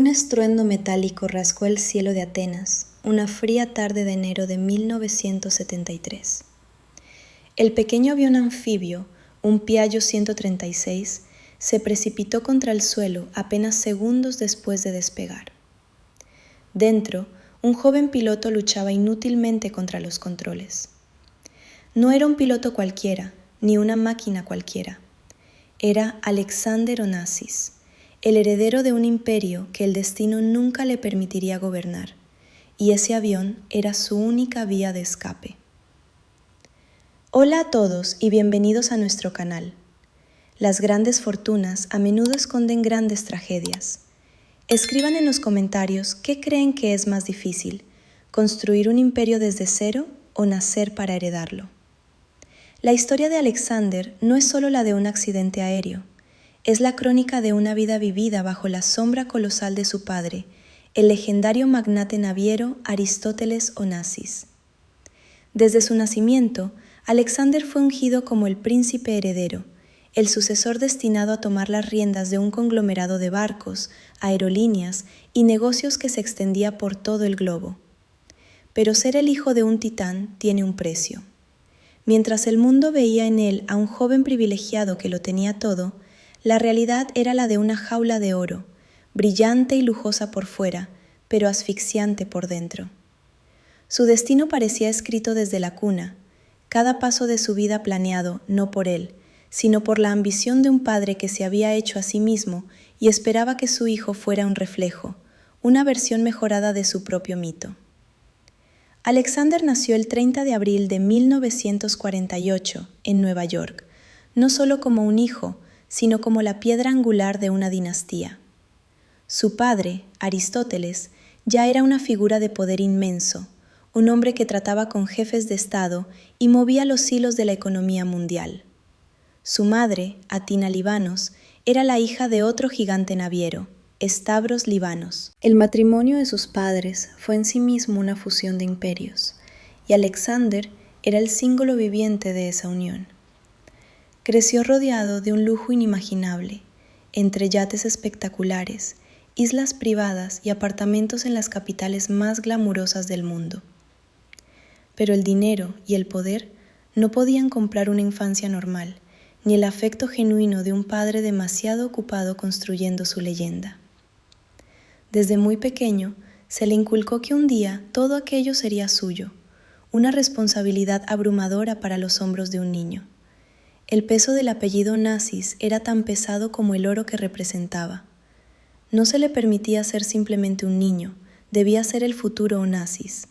Un estruendo metálico rasgó el cielo de Atenas una fría tarde de enero de 1973. El pequeño avión anfibio, un Piaggio 136, se precipitó contra el suelo apenas segundos después de despegar. Dentro, un joven piloto luchaba inútilmente contra los controles. No era un piloto cualquiera, ni una máquina cualquiera. Era Alexander Onassis, el heredero de un imperio que el destino nunca le permitiría gobernar, y ese avión era su única vía de escape. Hola a todos y bienvenidos a nuestro canal. Las grandes fortunas a menudo esconden grandes tragedias. Escriban en los comentarios qué creen que es más difícil, construir un imperio desde cero o nacer para heredarlo. La historia de Alexander no es solo la de un accidente aéreo, es la crónica de una vida vivida bajo la sombra colosal de su padre, el legendario magnate naviero Aristóteles Onassis. Desde su nacimiento, Alexander fue ungido como el príncipe heredero, el sucesor destinado a tomar las riendas de un conglomerado de barcos, aerolíneas y negocios que se extendía por todo el globo. Pero ser el hijo de un titán tiene un precio. Mientras el mundo veía en él a un joven privilegiado que lo tenía todo, la realidad era la de una jaula de oro, brillante y lujosa por fuera, pero asfixiante por dentro. Su destino parecía escrito desde la cuna, cada paso de su vida planeado no por él, sino por la ambición de un padre que se había hecho a sí mismo y esperaba que su hijo fuera un reflejo, una versión mejorada de su propio mito. Alexander nació el 30 de abril de 1948 en Nueva York, no solo como un hijo, sino como la piedra angular de una dinastía. Su padre, Aristóteles, ya era una figura de poder inmenso, un hombre que trataba con jefes de Estado y movía los hilos de la economía mundial. Su madre, Atina Libanos, era la hija de otro gigante naviero, Stavros Libanos. El matrimonio de sus padres fue en sí mismo una fusión de imperios, y Alexander era el símbolo viviente de esa unión. Creció rodeado de un lujo inimaginable, entre yates espectaculares, islas privadas y apartamentos en las capitales más glamurosas del mundo. Pero el dinero y el poder no podían comprar una infancia normal, ni el afecto genuino de un padre demasiado ocupado construyendo su leyenda. Desde muy pequeño, se le inculcó que un día todo aquello sería suyo, una responsabilidad abrumadora para los hombros de un niño. El peso del apellido Onassis era tan pesado como el oro que representaba. No se le permitía ser simplemente un niño, debía ser el futuro Onassis.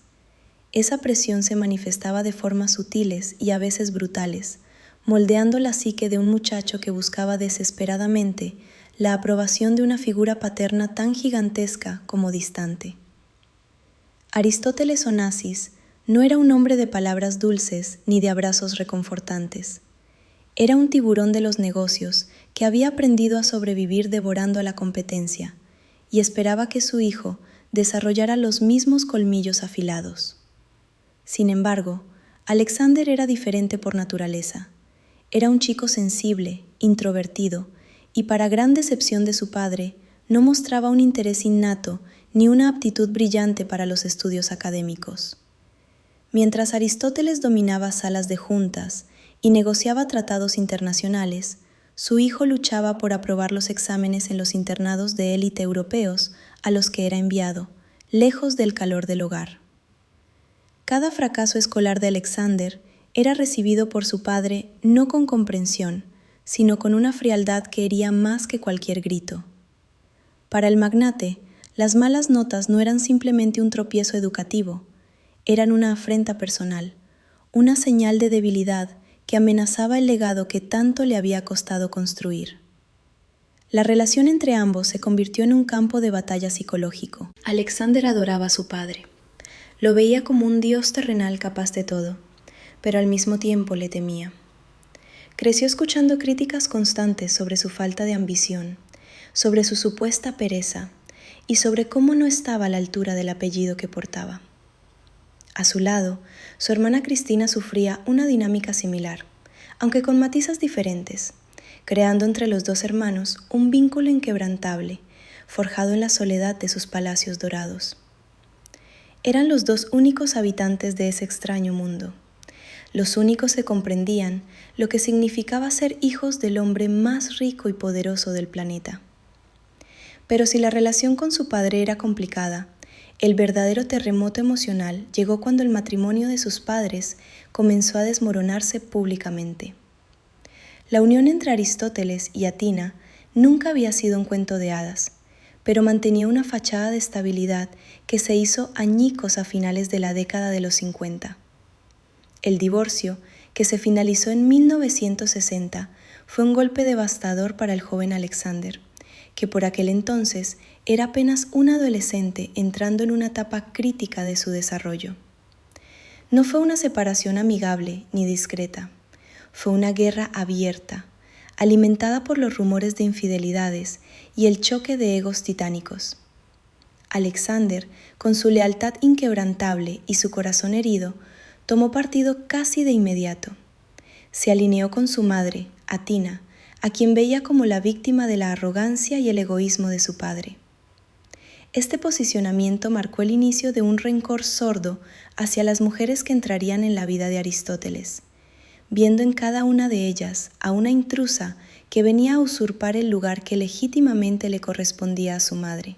Esa presión se manifestaba de formas sutiles y a veces brutales, moldeando la psique de un muchacho que buscaba desesperadamente la aprobación de una figura paterna tan gigantesca como distante. Aristóteles Onassis no era un hombre de palabras dulces ni de abrazos reconfortantes. Era un tiburón de los negocios que había aprendido a sobrevivir devorando a la competencia y esperaba que su hijo desarrollara los mismos colmillos afilados. Sin embargo, Alexander era diferente por naturaleza. Era un chico sensible, introvertido, y para gran decepción de su padre, no mostraba un interés innato ni una aptitud brillante para los estudios académicos. Mientras Aristóteles dominaba salas de juntas y negociaba tratados internacionales, su hijo luchaba por aprobar los exámenes en los internados de élite europeos a los que era enviado, lejos del calor del hogar. Cada fracaso escolar de Alexander era recibido por su padre no con comprensión, sino con una frialdad que hería más que cualquier grito. Para el magnate, las malas notas no eran simplemente un tropiezo educativo, eran una afrenta personal, una señal de debilidad que amenazaba el legado que tanto le había costado construir. La relación entre ambos se convirtió en un campo de batalla psicológico. Alexander adoraba a su padre. Lo veía como un dios terrenal capaz de todo, pero al mismo tiempo le temía. Creció escuchando críticas constantes sobre su falta de ambición, sobre su supuesta pereza y sobre cómo no estaba a la altura del apellido que portaba. A su lado, su hermana Cristina sufría una dinámica similar, aunque con matices diferentes, creando entre los dos hermanos un vínculo inquebrantable, forjado en la soledad de sus palacios dorados. Eran los dos únicos habitantes de ese extraño mundo, los únicos que comprendían lo que significaba ser hijos del hombre más rico y poderoso del planeta. Pero si la relación con su padre era complicada, el verdadero terremoto emocional llegó cuando el matrimonio de sus padres comenzó a desmoronarse públicamente. La unión entre Aristóteles y Atina nunca había sido un cuento de hadas, pero mantenía una fachada de estabilidad que se hizo añicos a finales de la década de los 50. El divorcio, que se finalizó en 1960, fue un golpe devastador para el joven Alexander, que por aquel entonces era apenas un adolescente entrando en una etapa crítica de su desarrollo. No fue una separación amigable ni discreta, fue una guerra abierta, alimentada por los rumores de infidelidades y el choque de egos titánicos. Alexander, con su lealtad inquebrantable y su corazón herido, tomó partido casi de inmediato. Se alineó con su madre, Atina, a quien veía como la víctima de la arrogancia y el egoísmo de su padre. Este posicionamiento marcó el inicio de un rencor sordo hacia las mujeres que entrarían en la vida de Aristóteles, viendo en cada una de ellas a una intrusa que venía a usurpar el lugar que legítimamente le correspondía a su madre.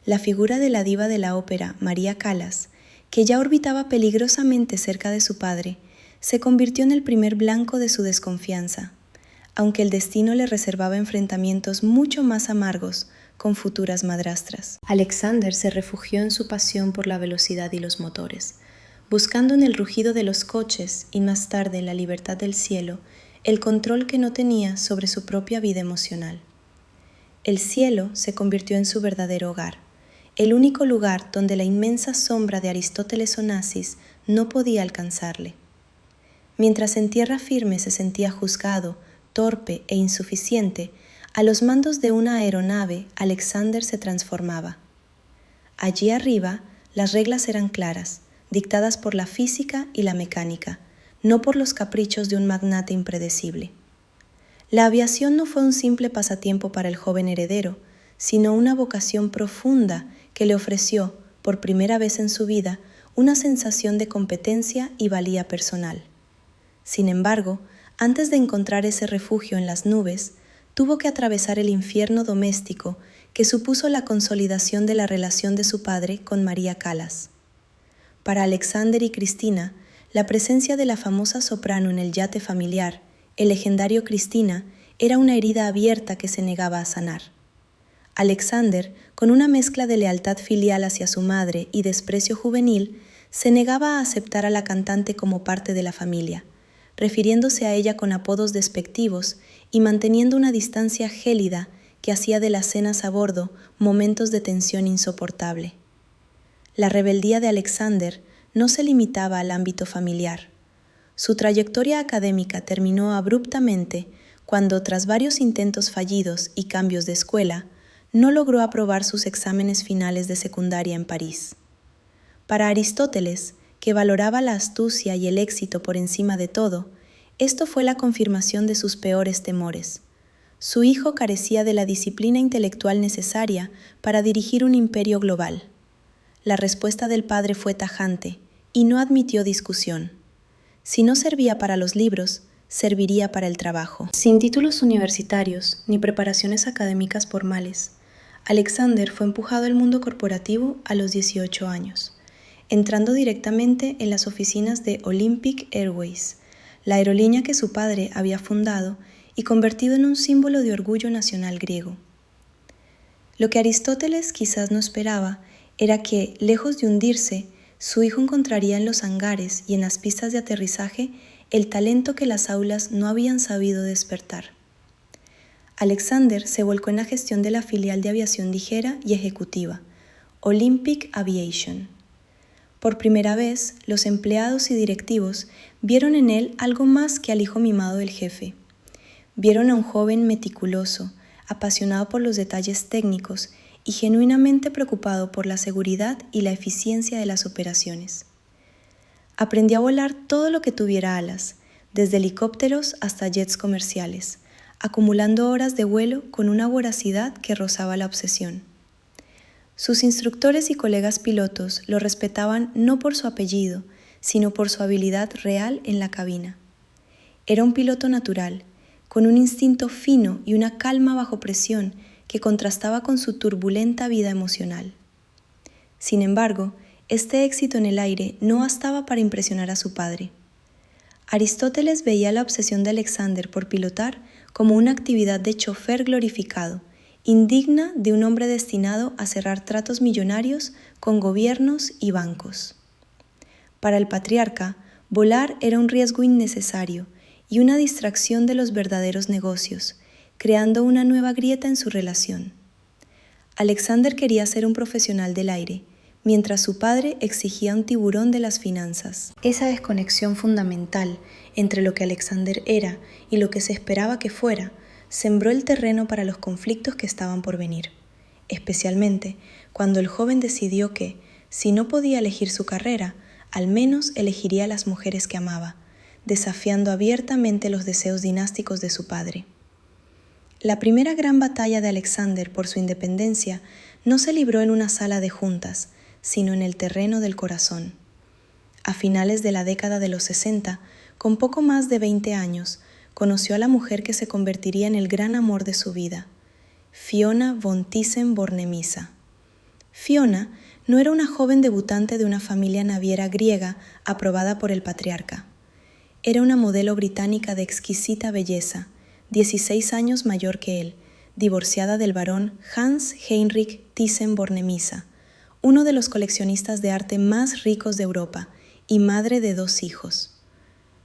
La figura de la diva de la ópera, María Callas, que ya orbitaba peligrosamente cerca de su padre, se convirtió en el primer blanco de su desconfianza, aunque el destino le reservaba enfrentamientos mucho más amargos con futuras madrastras. Alexander se refugió en su pasión por la velocidad y los motores, buscando en el rugido de los coches y más tarde en la libertad del cielo el control que no tenía sobre su propia vida emocional. El cielo se convirtió en su verdadero hogar, el único lugar donde la inmensa sombra de Aristóteles Onassis no podía alcanzarle. Mientras en tierra firme se sentía juzgado, torpe e insuficiente, a los mandos de una aeronave Alexander se transformaba. Allí arriba las reglas eran claras, dictadas por la física y la mecánica, no por los caprichos de un magnate impredecible. La aviación no fue un simple pasatiempo para el joven heredero, sino una vocación profunda que le ofreció, por primera vez en su vida, una sensación de competencia y valía personal. Sin embargo, antes de encontrar ese refugio en las nubes, tuvo que atravesar el infierno doméstico que supuso la consolidación de la relación de su padre con María Callas. Para Alexander y Cristina, la presencia de la famosa soprano en el yate familiar, el legendario Cristina, era una herida abierta que se negaba a sanar. Alexander, con una mezcla de lealtad filial hacia su madre y desprecio juvenil, se negaba a aceptar a la cantante como parte de la familia, refiriéndose a ella con apodos despectivos y manteniendo una distancia gélida que hacía de las cenas a bordo momentos de tensión insoportable. La rebeldía de Alexander no se limitaba al ámbito familiar. Su trayectoria académica terminó abruptamente cuando, tras varios intentos fallidos y cambios de escuela, no logró aprobar sus exámenes finales de secundaria en París. Para Aristóteles, que valoraba la astucia y el éxito por encima de todo, esto fue la confirmación de sus peores temores. Su hijo carecía de la disciplina intelectual necesaria para dirigir un imperio global. La respuesta del padre fue tajante y no admitió discusión. Si no servía para los libros, serviría para el trabajo. Sin títulos universitarios ni preparaciones académicas formales, Alexander fue empujado al mundo corporativo a los 18 años, entrando directamente en las oficinas de Olympic Airways, la aerolínea que su padre había fundado y convertido en un símbolo de orgullo nacional griego. Lo que Aristóteles quizás no esperaba era que, lejos de hundirse, su hijo encontraría en los hangares y en las pistas de aterrizaje el talento que las aulas no habían sabido despertar. Alexander se volcó en la gestión de la filial de aviación ligera y ejecutiva, Olympic Aviation. Por primera vez, los empleados y directivos vieron en él algo más que al hijo mimado del jefe. Vieron a un joven meticuloso, apasionado por los detalles técnicos y genuinamente preocupado por la seguridad y la eficiencia de las operaciones. Aprendió a volar todo lo que tuviera alas, desde helicópteros hasta jets comerciales, acumulando horas de vuelo con una voracidad que rozaba la obsesión. Sus instructores y colegas pilotos lo respetaban no por su apellido, sino por su habilidad real en la cabina. Era un piloto natural, con un instinto fino y una calma bajo presión que contrastaba con su turbulenta vida emocional. Sin embargo, este éxito en el aire no bastaba para impresionar a su padre. Aristóteles veía la obsesión de Alexander por pilotar como una actividad de chofer glorificado, indigna de un hombre destinado a cerrar tratos millonarios con gobiernos y bancos. Para el patriarca, volar era un riesgo innecesario y una distracción de los verdaderos negocios, creando una nueva grieta en su relación. Alexander quería ser un profesional del aire, mientras su padre exigía un tiburón de las finanzas. Esa desconexión fundamental entre lo que Alexander era y lo que se esperaba que fuera, sembró el terreno para los conflictos que estaban por venir, especialmente cuando el joven decidió que, si no podía elegir su carrera, al menos elegiría a las mujeres que amaba, desafiando abiertamente los deseos dinásticos de su padre. La primera gran batalla de Alexander por su independencia no se libró en una sala de juntas, sino en el terreno del corazón. A finales de la década de los 60, con poco más de 20 años, conoció a la mujer que se convertiría en el gran amor de su vida, Fiona von Thyssen-Bornemisza. Fiona no era una joven debutante de una familia naviera griega aprobada por el patriarca. Era una modelo británica de exquisita belleza, 16 años mayor que él, divorciada del barón Hans Heinrich Thyssen-Bornemisza, uno de los coleccionistas de arte más ricos de Europa y madre de 2 hijos.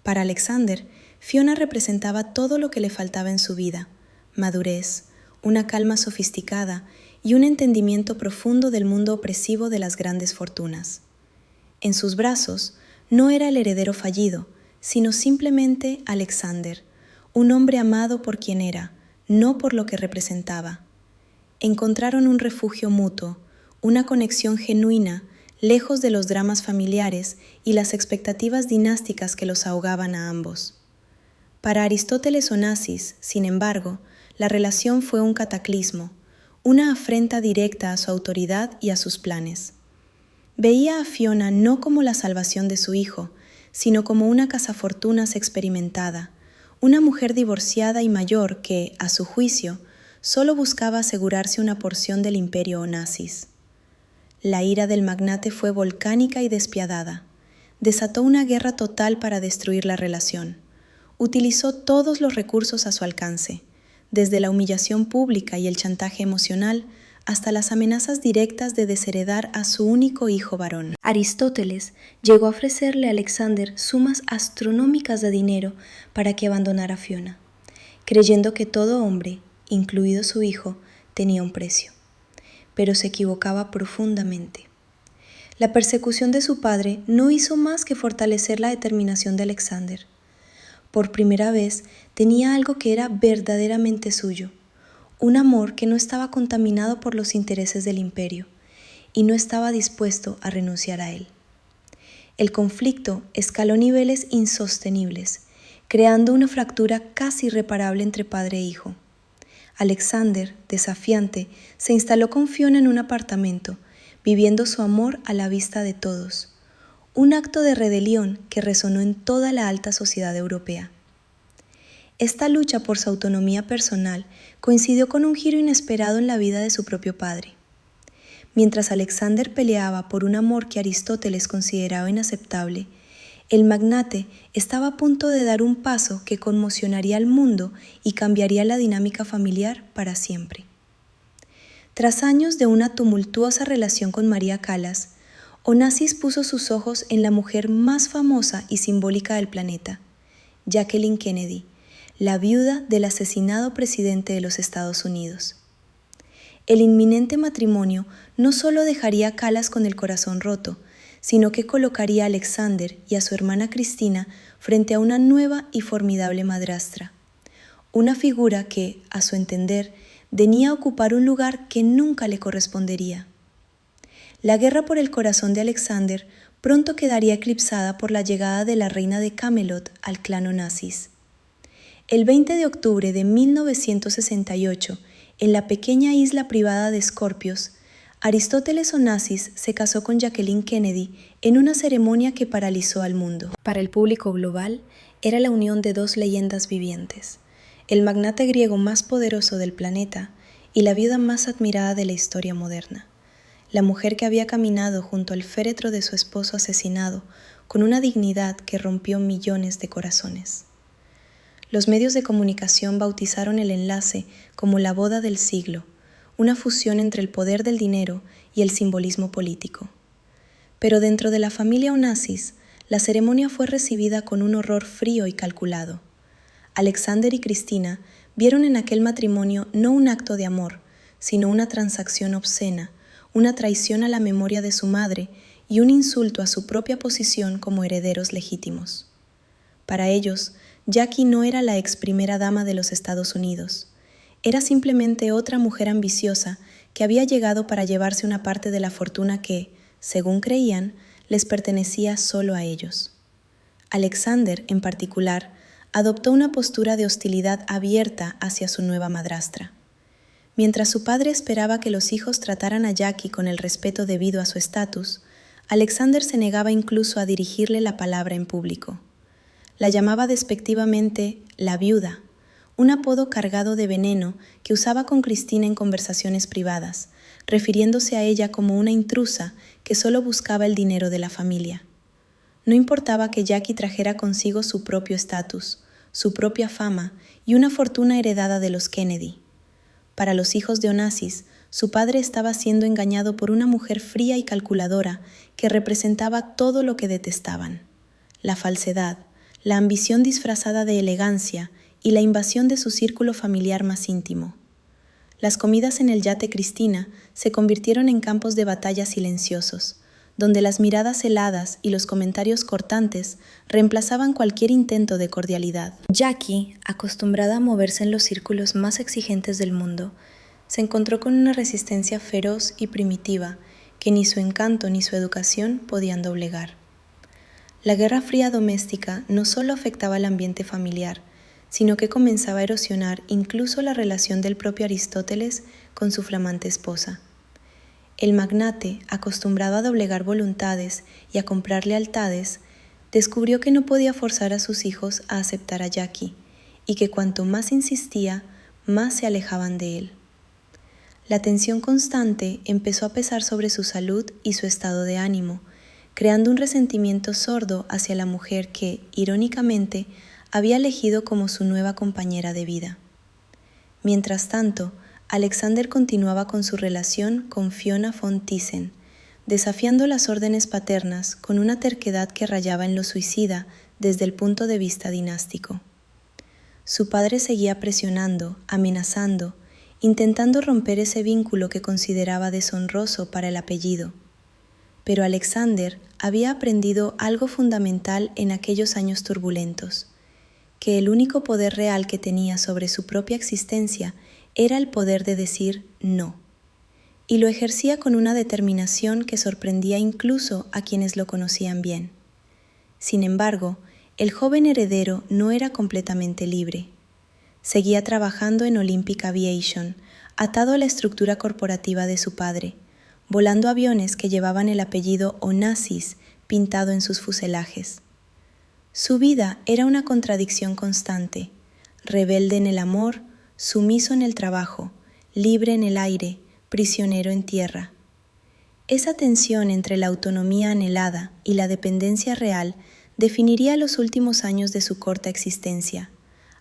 Para Alexander, Fiona representaba todo lo que le faltaba en su vida: madurez, una calma sofisticada y un entendimiento profundo del mundo opresivo de las grandes fortunas. En sus brazos no era el heredero fallido, sino simplemente Alexander, un hombre amado por quien era, no por lo que representaba. Encontraron un refugio mutuo, una conexión genuina, lejos de los dramas familiares y las expectativas dinásticas que los ahogaban a ambos. Para Aristóteles Onassis, sin embargo, la relación fue un cataclismo, una afrenta directa a su autoridad y a sus planes. Veía a Fiona no como la salvación de su hijo, sino como una cazafortunas experimentada, una mujer divorciada y mayor que, a su juicio, solo buscaba asegurarse una porción del imperio Onassis. La ira del magnate fue volcánica y despiadada. Desató una guerra total para destruir la relación. Utilizó todos los recursos a su alcance, desde la humillación pública y el chantaje emocional hasta las amenazas directas de desheredar a su único hijo varón. Aristóteles llegó a ofrecerle a Alexander sumas astronómicas de dinero para que abandonara a Fiona, creyendo que todo hombre, incluido su hijo, tenía un precio. Pero se equivocaba profundamente. La persecución de su padre no hizo más que fortalecer la determinación de Alexander. Por primera vez tenía algo que era verdaderamente suyo, un amor que no estaba contaminado por los intereses del imperio y no estaba dispuesto a renunciar a él. El conflicto escaló niveles insostenibles, creando una fractura casi irreparable entre padre e hijo. Alexander, desafiante, se instaló con Fiona en un apartamento, viviendo su amor a la vista de todos. Un acto de rebelión que resonó en toda la alta sociedad europea. Esta lucha por su autonomía personal coincidió con un giro inesperado en la vida de su propio padre. Mientras Alexander peleaba por un amor que Aristóteles consideraba inaceptable, el magnate estaba a punto de dar un paso que conmocionaría al mundo y cambiaría la dinámica familiar para siempre. Tras años de una tumultuosa relación con María Callas, Onassis puso sus ojos en la mujer más famosa y simbólica del planeta, Jacqueline Kennedy, la viuda del asesinado presidente de los Estados Unidos. El inminente matrimonio no solo dejaría a Callas con el corazón roto, sino que colocaría a Alexander y a su hermana Cristina frente a una nueva y formidable madrastra, una figura que, a su entender, venía a ocupar un lugar que nunca le correspondería. La guerra por el corazón de Alexander pronto quedaría eclipsada por la llegada de la reina de Camelot al clan Onassis. El 20 de octubre de 1968, en la pequeña isla privada de Scorpios, Aristóteles Onassis se casó con Jacqueline Kennedy en una ceremonia que paralizó al mundo. Para el público global, era la unión de dos leyendas vivientes, el magnate griego más poderoso del planeta y la viuda más admirada de la historia moderna, la mujer que había caminado junto al féretro de su esposo asesinado con una dignidad que rompió millones de corazones. Los medios de comunicación bautizaron el enlace como la boda del siglo, una fusión entre el poder del dinero y el simbolismo político. Pero dentro de la familia Onassis, la ceremonia fue recibida con un horror frío y calculado. Alexander y Cristina vieron en aquel matrimonio no un acto de amor, sino una transacción obscena, una traición a la memoria de su madre y un insulto a su propia posición como herederos legítimos. Para ellos, Jackie no era la ex primera dama de los Estados Unidos. Era simplemente otra mujer ambiciosa que había llegado para llevarse una parte de la fortuna que, según creían, les pertenecía solo a ellos. Alexander, en particular, adoptó una postura de hostilidad abierta hacia su nueva madrastra. Mientras su padre esperaba que los hijos trataran a Jackie con el respeto debido a su estatus, Alexander se negaba incluso a dirigirle la palabra en público. La llamaba despectivamente la viuda, un apodo cargado de veneno que usaba con Cristina en conversaciones privadas, refiriéndose a ella como una intrusa que solo buscaba el dinero de la familia. No importaba que Jackie trajera consigo su propio estatus, su propia fama y una fortuna heredada de los Kennedy. Para los hijos de Onassis, su padre estaba siendo engañado por una mujer fría y calculadora que representaba todo lo que detestaban: la falsedad, la ambición disfrazada de elegancia y la invasión de su círculo familiar más íntimo. Las comidas en el yate Cristina se convirtieron en campos de batalla silenciosos, donde las miradas heladas y los comentarios cortantes reemplazaban cualquier intento de cordialidad. Jackie, acostumbrada a moverse en los círculos más exigentes del mundo, se encontró con una resistencia feroz y primitiva que ni su encanto ni su educación podían doblegar. La Guerra Fría doméstica no solo afectaba al ambiente familiar, sino que comenzaba a erosionar incluso la relación del propio Aristóteles con su flamante esposa. El magnate, acostumbrado a doblegar voluntades y a comprar lealtades, descubrió que no podía forzar a sus hijos a aceptar a Jackie, y que cuanto más insistía, más se alejaban de él. La tensión constante empezó a pesar sobre su salud y su estado de ánimo, creando un resentimiento sordo hacia la mujer que, irónicamente, había elegido como su nueva compañera de vida. Mientras tanto, Alexander continuaba con su relación con Fiona von Thyssen, desafiando las órdenes paternas con una terquedad que rayaba en lo suicida desde el punto de vista dinástico. Su padre seguía presionando, amenazando, intentando romper ese vínculo que consideraba deshonroso para el apellido. Pero Alexander había aprendido algo fundamental en aquellos años turbulentos: que el único poder real que tenía sobre su propia existencia era el poder de decir no, y lo ejercía con una determinación que sorprendía incluso a quienes lo conocían bien. Sin embargo, el joven heredero no era completamente libre. Seguía trabajando en Olympic Aviation, atado a la estructura corporativa de su padre, volando aviones que llevaban el apellido Onassis pintado en sus fuselajes. Su vida era una contradicción constante: rebelde en el amor, sumiso en el trabajo, libre en el aire, prisionero en tierra. Esa tensión entre la autonomía anhelada y la dependencia real definiría los últimos años de su corta existencia,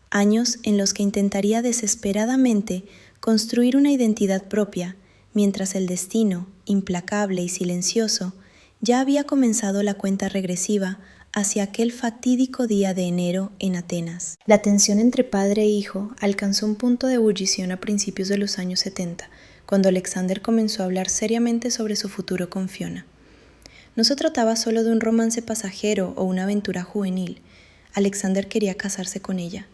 años en los que intentaría desesperadamente construir una identidad propia, mientras el destino, implacable y silencioso, ya había comenzado la cuenta regresiva hacia aquel fatídico día de enero en Atenas. La tensión entre padre e hijo alcanzó un punto de ebullición a principios de los años 70, cuando Alexander comenzó a hablar seriamente sobre su futuro con Fiona. No se trataba solo de un romance pasajero o una aventura juvenil. Alexander quería casarse con ella,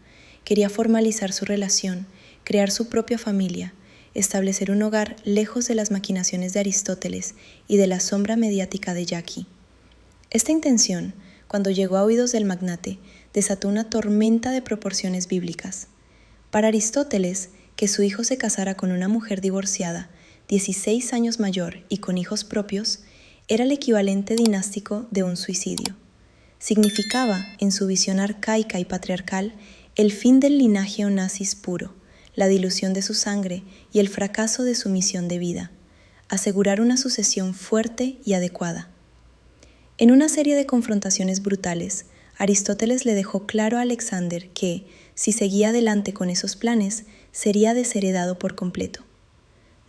quería formalizar su relación, crear su propia familia, establecer un hogar lejos de las maquinaciones de Aristóteles y de la sombra mediática de Jackie. Esta intención, cuando llegó a oídos del magnate, desató una tormenta de proporciones bíblicas. Para Aristóteles, que su hijo se casara con una mujer divorciada, 16 años mayor y con hijos propios, era el equivalente dinástico de un suicidio. Significaba, en su visión arcaica y patriarcal, el fin del linaje Onassis puro, la dilución de su sangre y el fracaso de su misión de vida, asegurar una sucesión fuerte y adecuada. En una serie de confrontaciones brutales, Aristóteles le dejó claro a Alexander que, si seguía adelante con esos planes, sería desheredado por completo.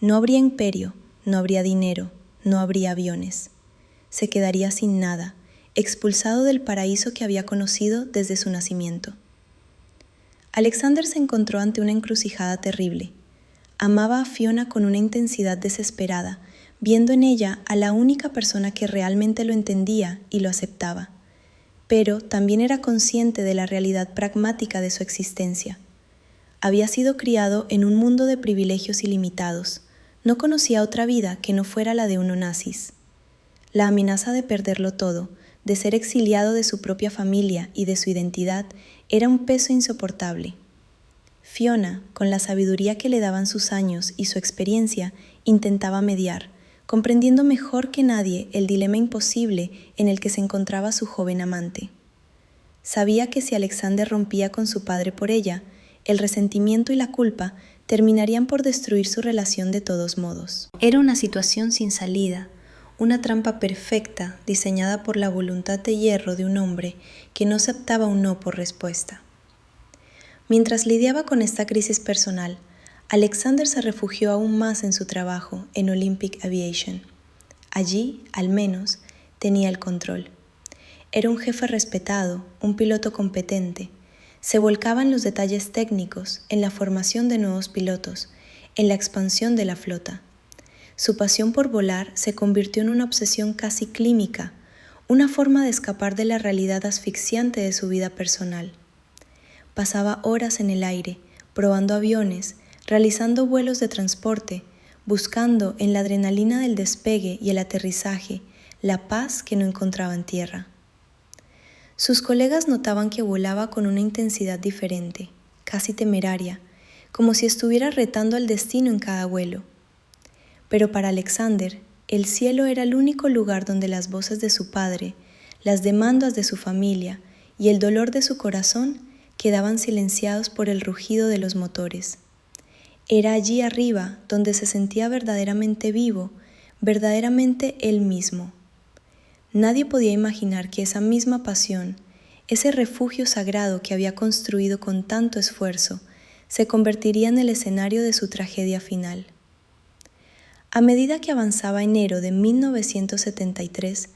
No habría imperio, no habría dinero, no habría aviones. Se quedaría sin nada, expulsado del paraíso que había conocido desde su nacimiento. Alexander se encontró ante una encrucijada terrible. Amaba a Fiona con una intensidad desesperada, viendo en ella a la única persona que realmente lo entendía y lo aceptaba. Pero también era consciente de la realidad pragmática de su existencia. Había sido criado en un mundo de privilegios ilimitados. No conocía otra vida que no fuera la de un Onassis. La amenaza de perderlo todo, de ser exiliado de su propia familia y de su identidad, era un peso insoportable. Fiona, con la sabiduría que le daban sus años y su experiencia, intentaba mediar, comprendiendo mejor que nadie el dilema imposible en el que se encontraba su joven amante. Sabía que si Alexander rompía con su padre por ella, el resentimiento y la culpa terminarían por destruir su relación de todos modos. Era una situación sin salida, una trampa perfecta diseñada por la voluntad de hierro de un hombre que no aceptaba un no por respuesta. Mientras lidiaba con esta crisis personal, Alexander se refugió aún más en su trabajo en Olympic Aviation. Allí, al menos, tenía el control. Era un jefe respetado, un piloto competente. Se volcaba en los detalles técnicos, en la formación de nuevos pilotos, en la expansión de la flota. Su pasión por volar se convirtió en una obsesión casi clínica, una forma de escapar de la realidad asfixiante de su vida personal. Pasaba horas en el aire, probando aviones, realizando vuelos de transporte, buscando en la adrenalina del despegue y el aterrizaje la paz que no encontraba en tierra. Sus colegas notaban que volaba con una intensidad diferente, casi temeraria, como si estuviera retando al destino en cada vuelo. Pero para Alexander, el cielo era el único lugar donde las voces de su padre, las demandas de su familia y el dolor de su corazón quedaban silenciados por el rugido de los motores. Era allí arriba donde se sentía verdaderamente vivo, verdaderamente él mismo. Nadie podía imaginar que esa misma pasión, ese refugio sagrado que había construido con tanto esfuerzo, se convertiría en el escenario de su tragedia final. A medida que avanzaba enero de 1973,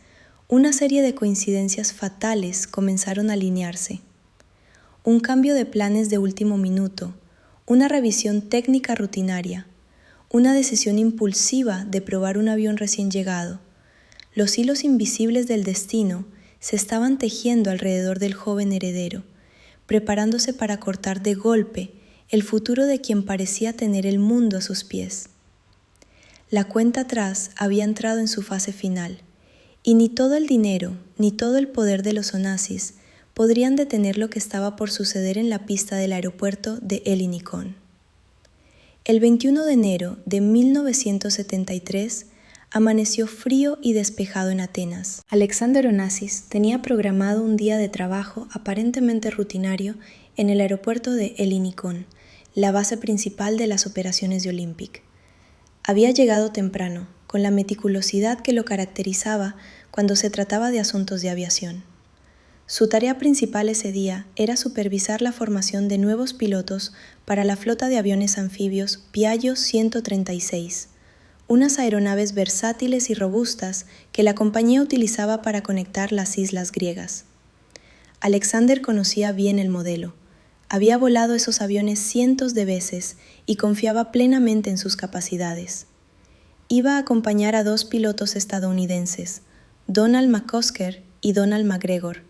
una serie de coincidencias fatales comenzaron a alinearse. Un cambio de planes de último minuto, una revisión técnica rutinaria, una decisión impulsiva de probar un avión recién llegado. Los hilos invisibles del destino se estaban tejiendo alrededor del joven heredero, preparándose para cortar de golpe el futuro de quien parecía tener el mundo a sus pies. La cuenta atrás había entrado en su fase final, y ni todo el dinero ni todo el poder de los Onassis podrían detener lo que estaba por suceder en la pista del aeropuerto de Ellinikon. El 21 de enero de 1973 amaneció frío y despejado en Atenas. Alexander Onassis tenía programado un día de trabajo aparentemente rutinario en el aeropuerto de Ellinikon, la base principal de las operaciones de Olympic. Había llegado temprano, con la meticulosidad que lo caracterizaba cuando se trataba de asuntos de aviación. Su tarea principal ese día era supervisar la formación de nuevos pilotos para la flota de aviones anfibios Piaggio 136, unas aeronaves versátiles y robustas que la compañía utilizaba para conectar las islas griegas. Alexander conocía bien el modelo. Había volado esos aviones cientos de veces y confiaba plenamente en sus capacidades. Iba a acompañar a dos pilotos estadounidenses, Donald McCusker y Donald McGregor,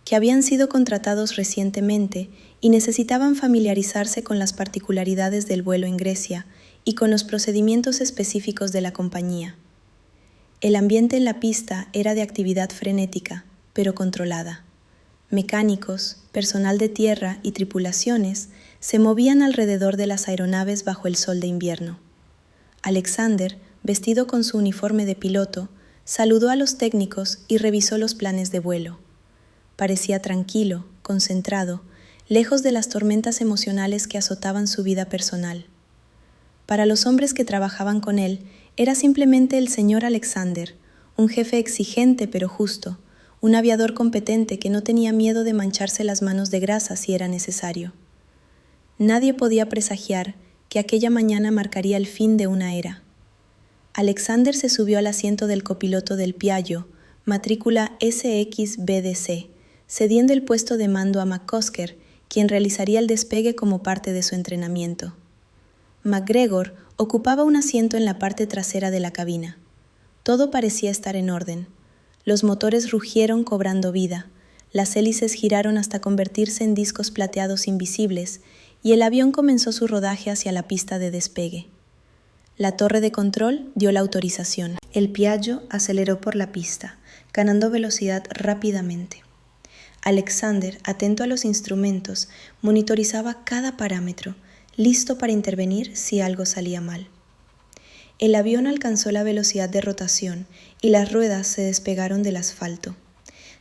que habían sido contratados recientemente y necesitaban familiarizarse con las particularidades del vuelo en Grecia y con los procedimientos específicos de la compañía. El ambiente en la pista era de actividad frenética, pero controlada. Mecánicos, personal de tierra y tripulaciones se movían alrededor de las aeronaves bajo el sol de invierno. Alexander, vestido con su uniforme de piloto, saludó a los técnicos y revisó los planes de vuelo. Parecía tranquilo, concentrado, lejos de las tormentas emocionales que azotaban su vida personal. Para los hombres que trabajaban con él, era simplemente el señor Alexander, un jefe exigente pero justo, un aviador competente que no tenía miedo de mancharse las manos de grasa si era necesario. Nadie podía presagiar que aquella mañana marcaría el fin de una era. Alexander se subió al asiento del copiloto del Piaggio, matrícula SXBDC, cediendo el puesto de mando a McCusker, quien realizaría el despegue como parte de su entrenamiento. MacGregor ocupaba un asiento en la parte trasera de la cabina. Todo parecía estar en orden. Los motores rugieron cobrando vida, las hélices giraron hasta convertirse en discos plateados invisibles y el avión comenzó su rodaje hacia la pista de despegue. La torre de control dio la autorización. El Piaggio aceleró por la pista, ganando velocidad rápidamente. Alexander, atento a los instrumentos, monitorizaba cada parámetro, listo para intervenir si algo salía mal. El avión alcanzó la velocidad de rotación y las ruedas se despegaron del asfalto.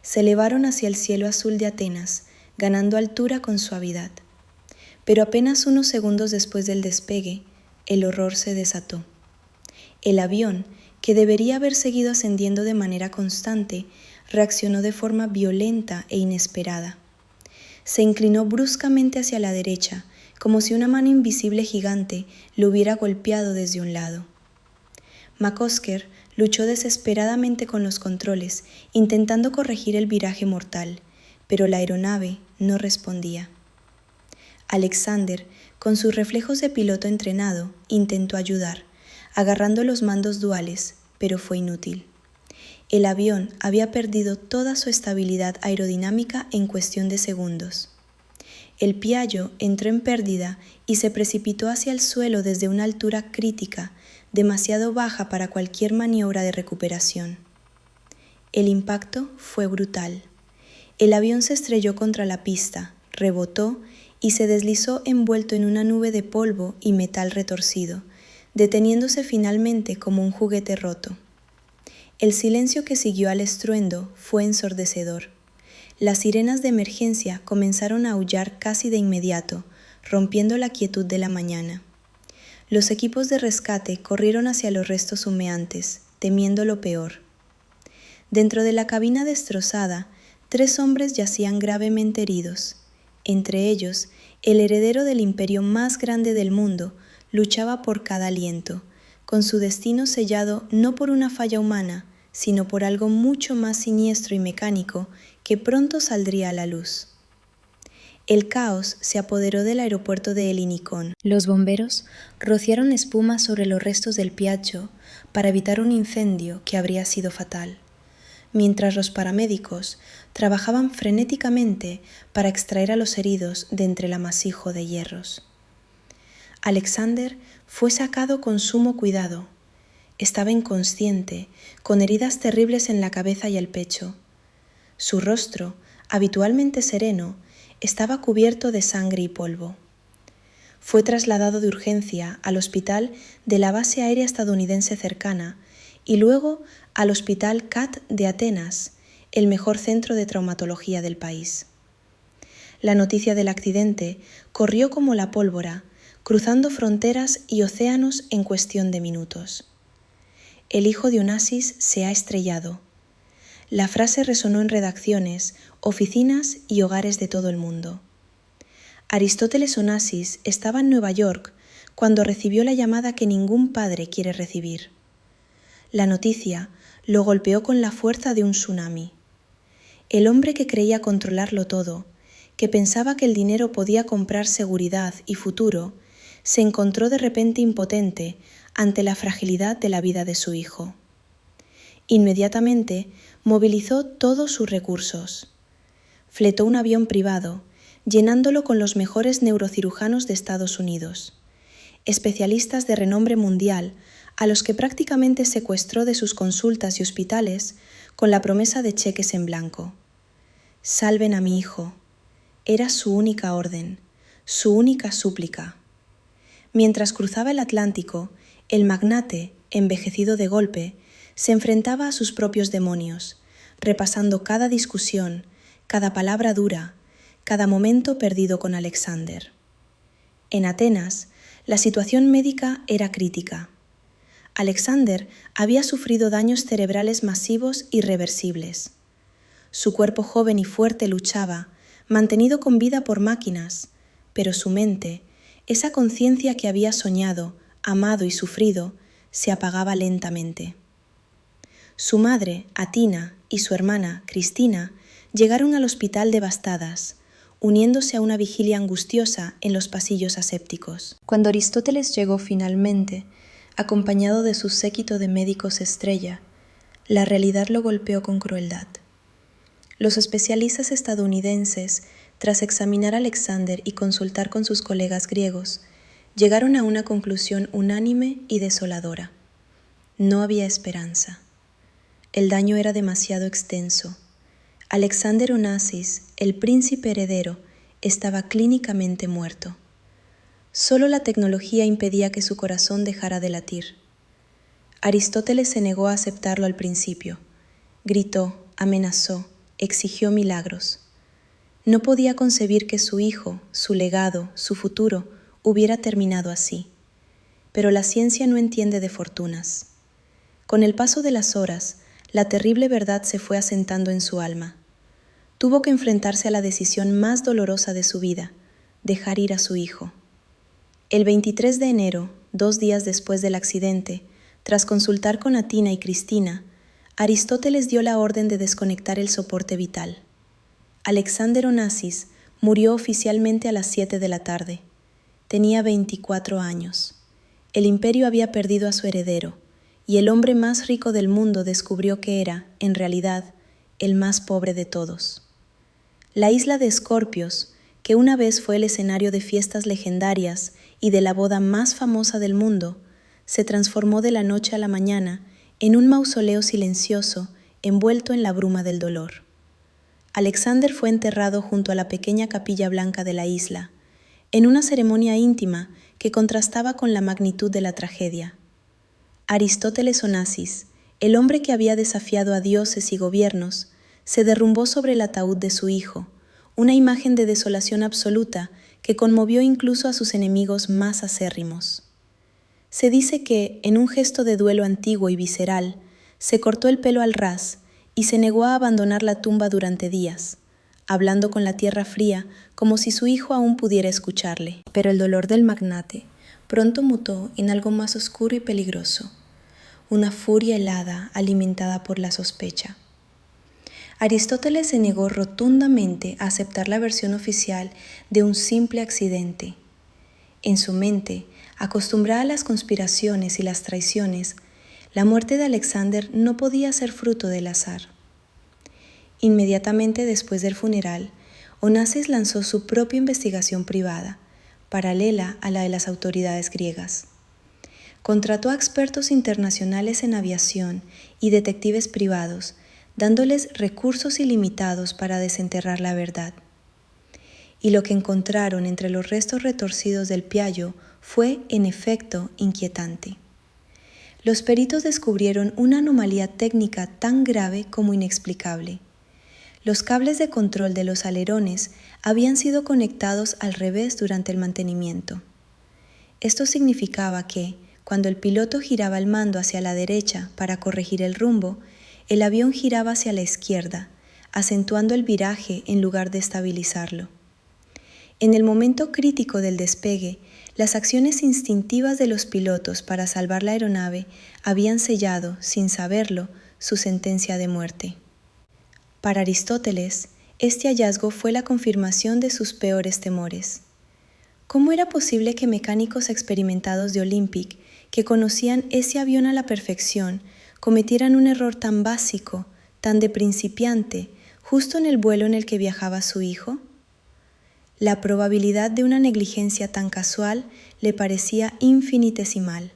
Se elevaron hacia el cielo azul de Atenas, ganando altura con suavidad. Pero apenas unos segundos después del despegue, el horror se desató. El avión, que debería haber seguido ascendiendo de manera constante, reaccionó de forma violenta e inesperada. Se inclinó bruscamente hacia la derecha, como si una mano invisible gigante lo hubiera golpeado desde un lado. McCusker luchó desesperadamente con los controles, intentando corregir el viraje mortal, pero la aeronave no respondía. Alexander, con sus reflejos de piloto entrenado, intentó ayudar, agarrando los mandos duales, pero fue inútil. El avión había perdido toda su estabilidad aerodinámica en cuestión de segundos. El Piaggio entró en pérdida y se precipitó hacia el suelo desde una altura crítica, demasiado baja para cualquier maniobra de recuperación. El impacto fue brutal. El avión se estrelló contra la pista, rebotó y se deslizó envuelto en una nube de polvo y metal retorcido, deteniéndose finalmente como un juguete roto. El silencio que siguió al estruendo fue ensordecedor. Las sirenas de emergencia comenzaron a aullar casi de inmediato, rompiendo la quietud de la mañana. Los equipos de rescate corrieron hacia los restos humeantes, temiendo lo peor. Dentro de la cabina destrozada, 3 hombres yacían gravemente heridos. Entre ellos, el heredero del imperio más grande del mundo luchaba por cada aliento, con su destino sellado no por una falla humana, sino por algo mucho más siniestro y mecánico que pronto saldría a la luz. El caos se apoderó del aeropuerto de Helinicón. Los bomberos rociaron espuma sobre los restos del Piaggio para evitar un incendio que habría sido fatal, mientras los paramédicos trabajaban frenéticamente para extraer a los heridos de entre el amasijo de hierros. Alexander fue sacado con sumo cuidado. Estaba inconsciente, con heridas terribles en la cabeza y el pecho. Su rostro, habitualmente sereno, estaba cubierto de sangre y polvo. Fue trasladado de urgencia al hospital de la base aérea estadounidense cercana y luego al Hospital CAT de Atenas, el mejor centro de traumatología del país. La noticia del accidente corrió como la pólvora, cruzando fronteras y océanos en cuestión de minutos. El hijo de Onassis se ha estrellado. La frase resonó en redacciones, oficinas y hogares de todo el mundo. Aristóteles Onassis estaba en Nueva York cuando recibió la llamada que ningún padre quiere recibir. La noticia lo golpeó con la fuerza de un tsunami. El hombre que creía controlarlo todo, que pensaba que el dinero podía comprar seguridad y futuro, se encontró de repente impotente ante la fragilidad de la vida de su hijo. Inmediatamente movilizó todos sus recursos. Fletó un avión privado, llenándolo con los mejores neurocirujanos de Estados Unidos, especialistas de renombre mundial a los que prácticamente secuestró de sus consultas y hospitales con la promesa de cheques en blanco. Salven a mi hijo. Era su única orden, su única súplica. Mientras cruzaba el Atlántico, el magnate, envejecido de golpe, se enfrentaba a sus propios demonios, repasando cada discusión, cada palabra dura, cada momento perdido con Alexander. En Atenas, la situación médica era crítica. Alexander había sufrido daños cerebrales masivos irreversibles. Su cuerpo joven y fuerte luchaba, mantenido con vida por máquinas, pero su mente, esa conciencia que había soñado, amado y sufrido, se apagaba lentamente. Su madre, Atina, y su hermana, Cristina, llegaron al hospital devastadas, uniéndose a una vigilia angustiosa en los pasillos asépticos. Cuando Aristóteles llegó finalmente, acompañado de su séquito de médicos estrella, la realidad lo golpeó con crueldad. Los especialistas estadounidenses, tras examinar a Alexander y consultar con sus colegas griegos, llegaron a una conclusión unánime y desoladora. No había esperanza. El daño era demasiado extenso. Alexander Onassis, el príncipe heredero, estaba clínicamente muerto. Solo la tecnología impedía que su corazón dejara de latir. Aristóteles se negó a aceptarlo al principio. Gritó, amenazó, exigió milagros. No podía concebir que su hijo, su legado, su futuro, hubiera terminado así. Pero la ciencia no entiende de fortunas. Con el paso de las horas, la terrible verdad se fue asentando en su alma. Tuvo que enfrentarse a la decisión más dolorosa de su vida, dejar ir a su hijo. El 23 de enero, 2 días después del accidente, tras consultar con Atina y Cristina, Aristóteles dio la orden de desconectar el soporte vital. Alexander Onassis murió oficialmente a las 7 de la tarde. Tenía 24 años. El imperio había perdido a su heredero, y el hombre más rico del mundo descubrió que era, en realidad, el más pobre de todos. La isla de Escorpios, que una vez fue el escenario de fiestas legendarias y de la boda más famosa del mundo, se transformó de la noche a la mañana en un mausoleo silencioso envuelto en la bruma del dolor. Alexander fue enterrado junto a la pequeña capilla blanca de la isla, en una ceremonia íntima que contrastaba con la magnitud de la tragedia. Aristóteles Onassis, el hombre que había desafiado a dioses y gobiernos, se derrumbó sobre el ataúd de su hijo, una imagen de desolación absoluta que conmovió incluso a sus enemigos más acérrimos. Se dice que, en un gesto de duelo antiguo y visceral, se cortó el pelo al ras y se negó a abandonar la tumba durante días, hablando con la tierra fría como si su hijo aún pudiera escucharle. Pero el dolor del magnate pronto mutó en algo más oscuro y peligroso, una furia helada alimentada por la sospecha. Aristóteles se negó rotundamente a aceptar la versión oficial de un simple accidente. En su mente, acostumbrada a las conspiraciones y las traiciones, la muerte de Alexander no podía ser fruto del azar. Inmediatamente después del funeral, Onassis lanzó su propia investigación privada, paralela a la de las autoridades griegas. Contrató a expertos internacionales en aviación y detectives privados, dándoles recursos ilimitados para desenterrar la verdad. Y lo que encontraron entre los restos retorcidos del Piaggio fue, en efecto, inquietante. Los peritos descubrieron una anomalía técnica tan grave como inexplicable. Los cables de control de los alerones habían sido conectados al revés durante el mantenimiento. Esto significaba que, cuando el piloto giraba el mando hacia la derecha para corregir el rumbo, el avión giraba hacia la izquierda, acentuando el viraje en lugar de estabilizarlo. En el momento crítico del despegue, las acciones instintivas de los pilotos para salvar la aeronave habían sellado, sin saberlo, su sentencia de muerte. Para Aristóteles, este hallazgo fue la confirmación de sus peores temores. ¿Cómo era posible que mecánicos experimentados de Olympic, que conocían ese avión a la perfección, cometieran un error tan básico, tan de principiante, justo en el vuelo en el que viajaba su hijo? La probabilidad de una negligencia tan casual le parecía infinitesimal.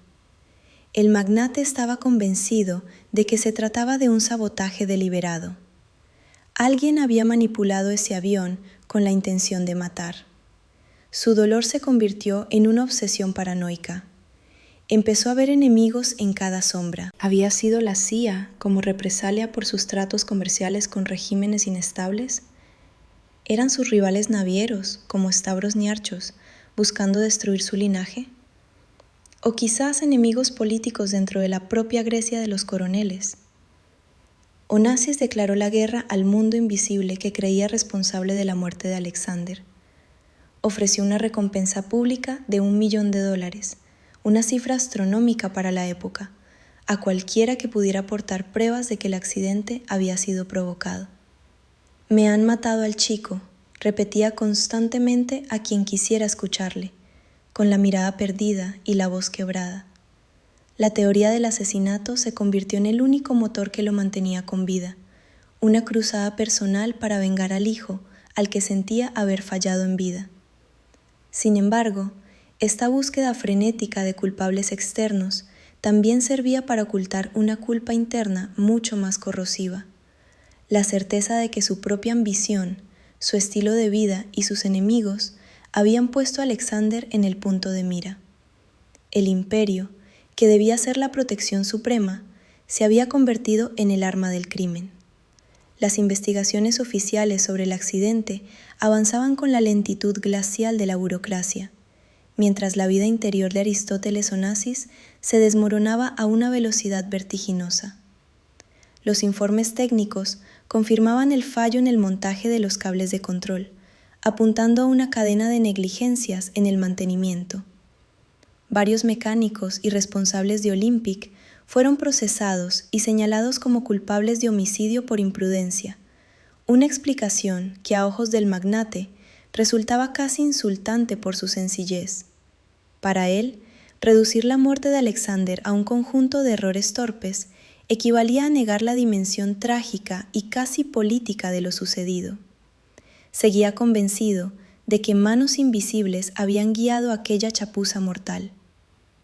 El magnate estaba convencido de que se trataba de un sabotaje deliberado. Alguien había manipulado ese avión con la intención de matar. Su dolor se convirtió en una obsesión paranoica. Empezó a ver enemigos en cada sombra. ¿Había sido la CIA como represalia por sus tratos comerciales con regímenes inestables? ¿Eran sus rivales navieros, como Stavros Niarchos, buscando destruir su linaje? ¿O quizás enemigos políticos dentro de la propia Grecia de los coroneles? Onassis declaró la guerra al mundo invisible que creía responsable de la muerte de Alexander. Ofreció una recompensa pública de $1 millón, una cifra astronómica para la época, a cualquiera que pudiera aportar pruebas de que el accidente había sido provocado. «Me han matado al chico», repetía constantemente a quien quisiera escucharle, con la mirada perdida y la voz quebrada. La teoría del asesinato se convirtió en el único motor que lo mantenía con vida, una cruzada personal para vengar al hijo al que sentía haber fallado en vida. Sin embargo, esta búsqueda frenética de culpables externos también servía para ocultar una culpa interna mucho más corrosiva, la certeza de que su propia ambición, su estilo de vida y sus enemigos habían puesto a Alexander en el punto de mira. El imperio, que debía ser la protección suprema, se había convertido en el arma del crimen. Las investigaciones oficiales sobre el accidente avanzaban con la lentitud glacial de la burocracia, mientras la vida interior de Aristóteles Onassis se desmoronaba a una velocidad vertiginosa. Los informes técnicos confirmaban el fallo en el montaje de los cables de control, apuntando a una cadena de negligencias en el mantenimiento. Varios mecánicos y responsables de Olympic fueron procesados y señalados como culpables de homicidio por imprudencia, una explicación que a ojos del magnate resultaba casi insultante por su sencillez. Para él, reducir la muerte de Alexander a un conjunto de errores torpes equivalía a negar la dimensión trágica y casi política de lo sucedido. Seguía convencido de que manos invisibles habían guiado aquella chapuza mortal.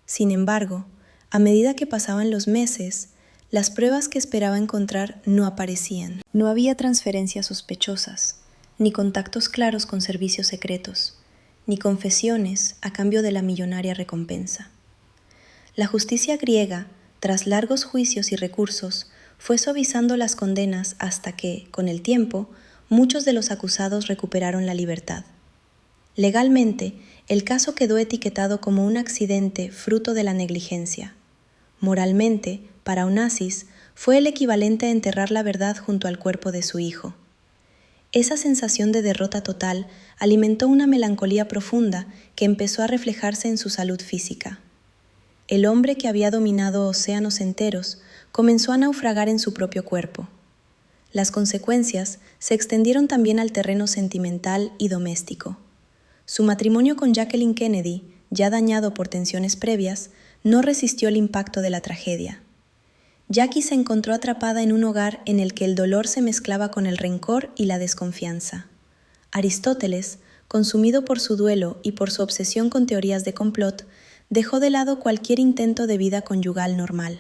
Sin embargo, a medida que pasaban los meses, las pruebas que esperaba encontrar no aparecían. No había transferencias sospechosas, ni contactos claros con servicios secretos, ni confesiones a cambio de la millonaria recompensa. La justicia griega, tras largos juicios y recursos, fue suavizando las condenas hasta que, con el tiempo, muchos de los acusados recuperaron la libertad. Legalmente, el caso quedó etiquetado como un accidente fruto de la negligencia. Moralmente, para Onassis, fue el equivalente a enterrar la verdad junto al cuerpo de su hijo. Esa sensación de derrota total alimentó una melancolía profunda que empezó a reflejarse en su salud física. El hombre que había dominado océanos enteros comenzó a naufragar en su propio cuerpo. Las consecuencias se extendieron también al terreno sentimental y doméstico. Su matrimonio con Jacqueline Kennedy, ya dañado por tensiones previas, no resistió el impacto de la tragedia. Jackie se encontró atrapada en un hogar en el que el dolor se mezclaba con el rencor y la desconfianza. Aristóteles, consumido por su duelo y por su obsesión con teorías de complot, dejó de lado cualquier intento de vida conyugal normal.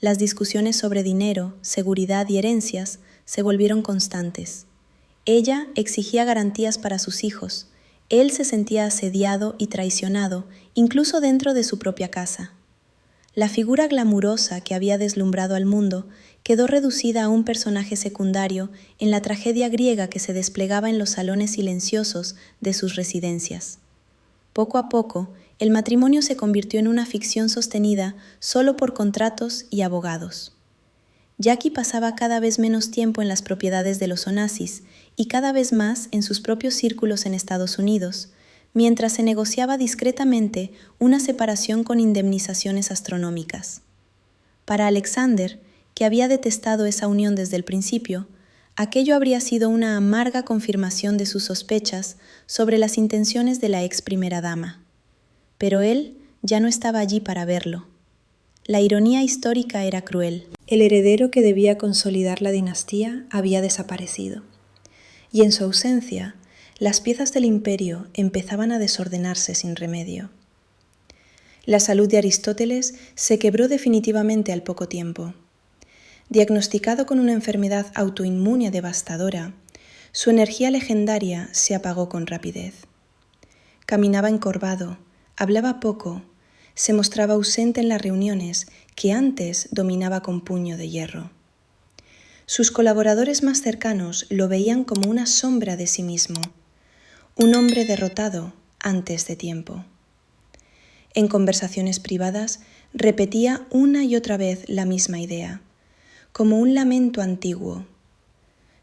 Las discusiones sobre dinero, seguridad y herencias se volvieron constantes. Ella exigía garantías para sus hijos. Él se sentía asediado y traicionado, incluso dentro de su propia casa. La figura glamurosa que había deslumbrado al mundo quedó reducida a un personaje secundario en la tragedia griega que se desplegaba en los salones silenciosos de sus residencias. Poco a poco, el matrimonio se convirtió en una ficción sostenida solo por contratos y abogados. Jackie pasaba cada vez menos tiempo en las propiedades de los Onassis y cada vez más en sus propios círculos en Estados Unidos, mientras se negociaba discretamente una separación con indemnizaciones astronómicas. Para Alexander, que había detestado esa unión desde el principio, aquello habría sido una amarga confirmación de sus sospechas sobre las intenciones de la ex primera dama. Pero él ya no estaba allí para verlo. La ironía histórica era cruel. El heredero que debía consolidar la dinastía había desaparecido. Y en su ausencia, las piezas del imperio empezaban a desordenarse sin remedio. La salud de Aristóteles se quebró definitivamente al poco tiempo. Diagnosticado con una enfermedad autoinmune devastadora, su energía legendaria se apagó con rapidez. Caminaba encorvado, hablaba poco, se mostraba ausente en las reuniones que antes dominaba con puño de hierro. Sus colaboradores más cercanos lo veían como una sombra de sí mismo, un hombre derrotado antes de tiempo. En conversaciones privadas repetía una y otra vez la misma idea, como un lamento antiguo.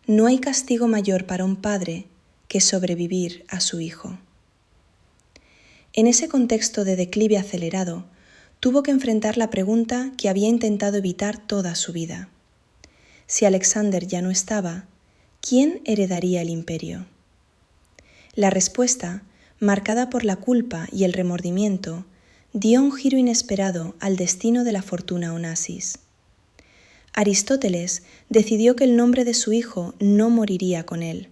No hay castigo mayor para un padre que sobrevivir a su hijo. En ese contexto de declive acelerado, tuvo que enfrentar la pregunta que había intentado evitar toda su vida. Si Alexander ya no estaba, ¿quién heredaría el imperio? La respuesta, marcada por la culpa y el remordimiento, dio un giro inesperado al destino de la fortuna Onassis. Aristóteles decidió que el nombre de su hijo no moriría con él.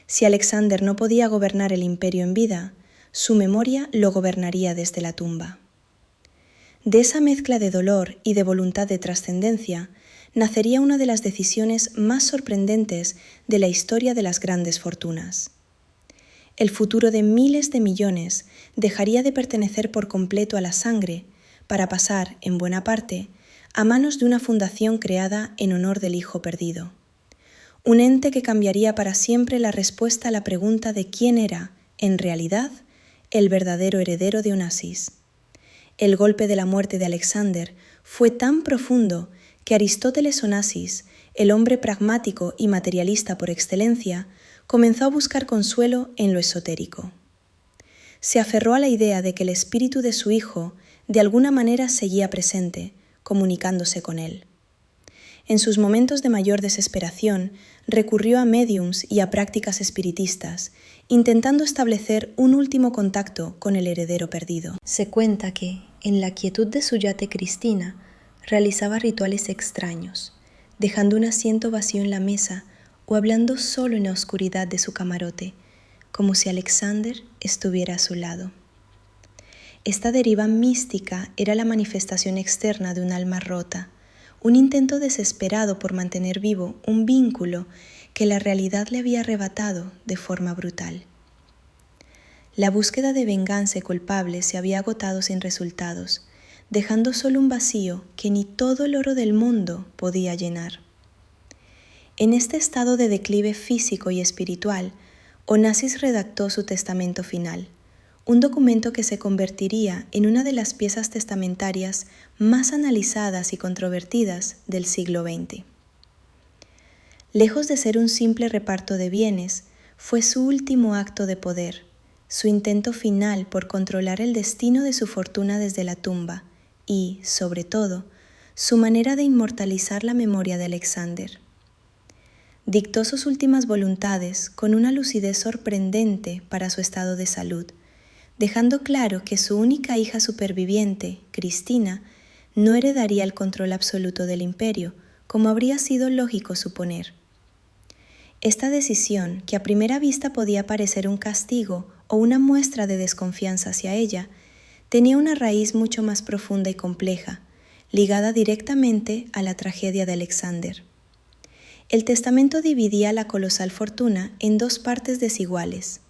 Si Alexander no podía gobernar el imperio en vida, su memoria lo gobernaría desde la tumba. De esa mezcla de dolor y de voluntad de trascendencia nacería una de las decisiones más sorprendentes de la historia de las grandes fortunas. El futuro de miles de millones dejaría de pertenecer por completo a la sangre para pasar, en buena parte, a manos de una fundación creada en honor del hijo perdido. Un ente que cambiaría para siempre la respuesta a la pregunta de quién era, en realidad, el verdadero heredero de Onassis. El golpe de la muerte de Alexander fue tan profundo que Aristóteles Onassis, el hombre pragmático y materialista por excelencia, comenzó a buscar consuelo en lo esotérico. Se aferró a la idea de que el espíritu de su hijo de alguna manera seguía presente, comunicándose con él. En sus momentos de mayor desesperación, recurrió a médiums y a prácticas espiritistas, intentando establecer un último contacto con el heredero perdido. Se cuenta que, en la quietud de su yate Cristina, realizaba rituales extraños, dejando un asiento vacío en la mesa o hablando solo en la oscuridad de su camarote, como si Alexander estuviera a su lado. Esta deriva mística era la manifestación externa de un alma rota, un intento desesperado por mantener vivo un vínculo que la realidad le había arrebatado de forma brutal. La búsqueda de venganza y culpable se había agotado sin resultados, dejando solo un vacío que ni todo el oro del mundo podía llenar. En este estado de declive físico y espiritual, Onassis redactó su testamento final, un documento que se convertiría en una de las piezas testamentarias más analizadas y controvertidas del siglo XX. Lejos de ser un simple reparto de bienes, fue su último acto de poder, su intento final por controlar el destino de su fortuna desde la tumba y, sobre todo, su manera de inmortalizar la memoria de Alexander. Dictó sus últimas voluntades con una lucidez sorprendente para su estado de salud, dejando claro que su única hija superviviente, Cristina, no heredaría el control absoluto del imperio, como habría sido lógico suponer. Esta decisión, que a primera vista podía parecer un castigo o una muestra de desconfianza hacia ella, tenía una raíz mucho más profunda y compleja, ligada directamente a la tragedia de Alexander. El testamento dividía la colosal fortuna en dos partes desiguales.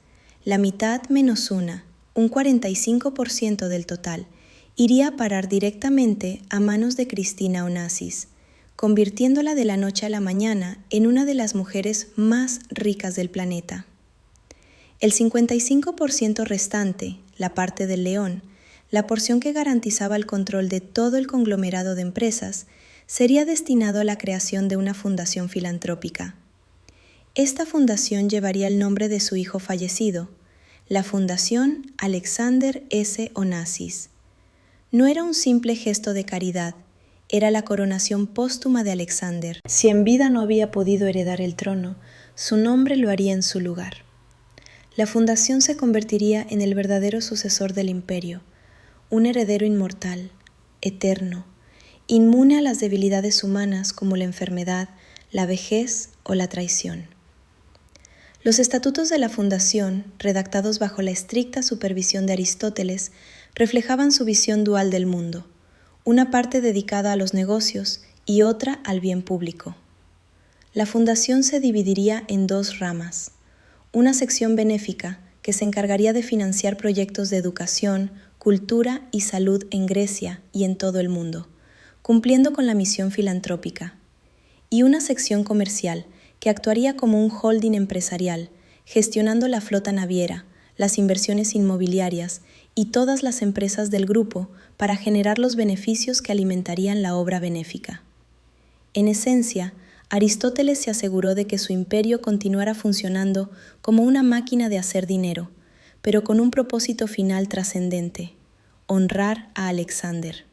La mitad menos una, un 45% del total, iría a parar directamente a manos de Cristina Onassis, convirtiéndola de la noche a la mañana en una de las mujeres más ricas del planeta. El 55% restante, la parte del león, la porción que garantizaba el control de todo el conglomerado de empresas, sería destinado a la creación de una fundación filantrópica. Esta fundación llevaría el nombre de su hijo fallecido, la Fundación Alexander S. Onassis. No era un simple gesto de caridad, era la coronación póstuma de Alexander. Si en vida no había podido heredar el trono, su nombre lo haría en su lugar. La fundación se convertiría en el verdadero sucesor del imperio, un heredero inmortal, eterno, inmune a las debilidades humanas como la enfermedad, la vejez o la traición. Los estatutos de la fundación, redactados bajo la estricta supervisión de Aristóteles, reflejaban su visión dual del mundo, una parte dedicada a los negocios y otra al bien público. La fundación se dividiría en dos ramas: una sección benéfica que se encargaría de financiar proyectos de educación, cultura y salud en Grecia y en todo el mundo, cumpliendo con la misión filantrópica, y una sección comercial que actuaría como un holding empresarial, gestionando la flota naviera, las inversiones inmobiliarias y todas las empresas del grupo para generar los beneficios que alimentarían la obra benéfica. En esencia, Aristóteles se aseguró de que su imperio continuara funcionando como una máquina de hacer dinero, pero con un propósito final trascendente: honrar a Alexander.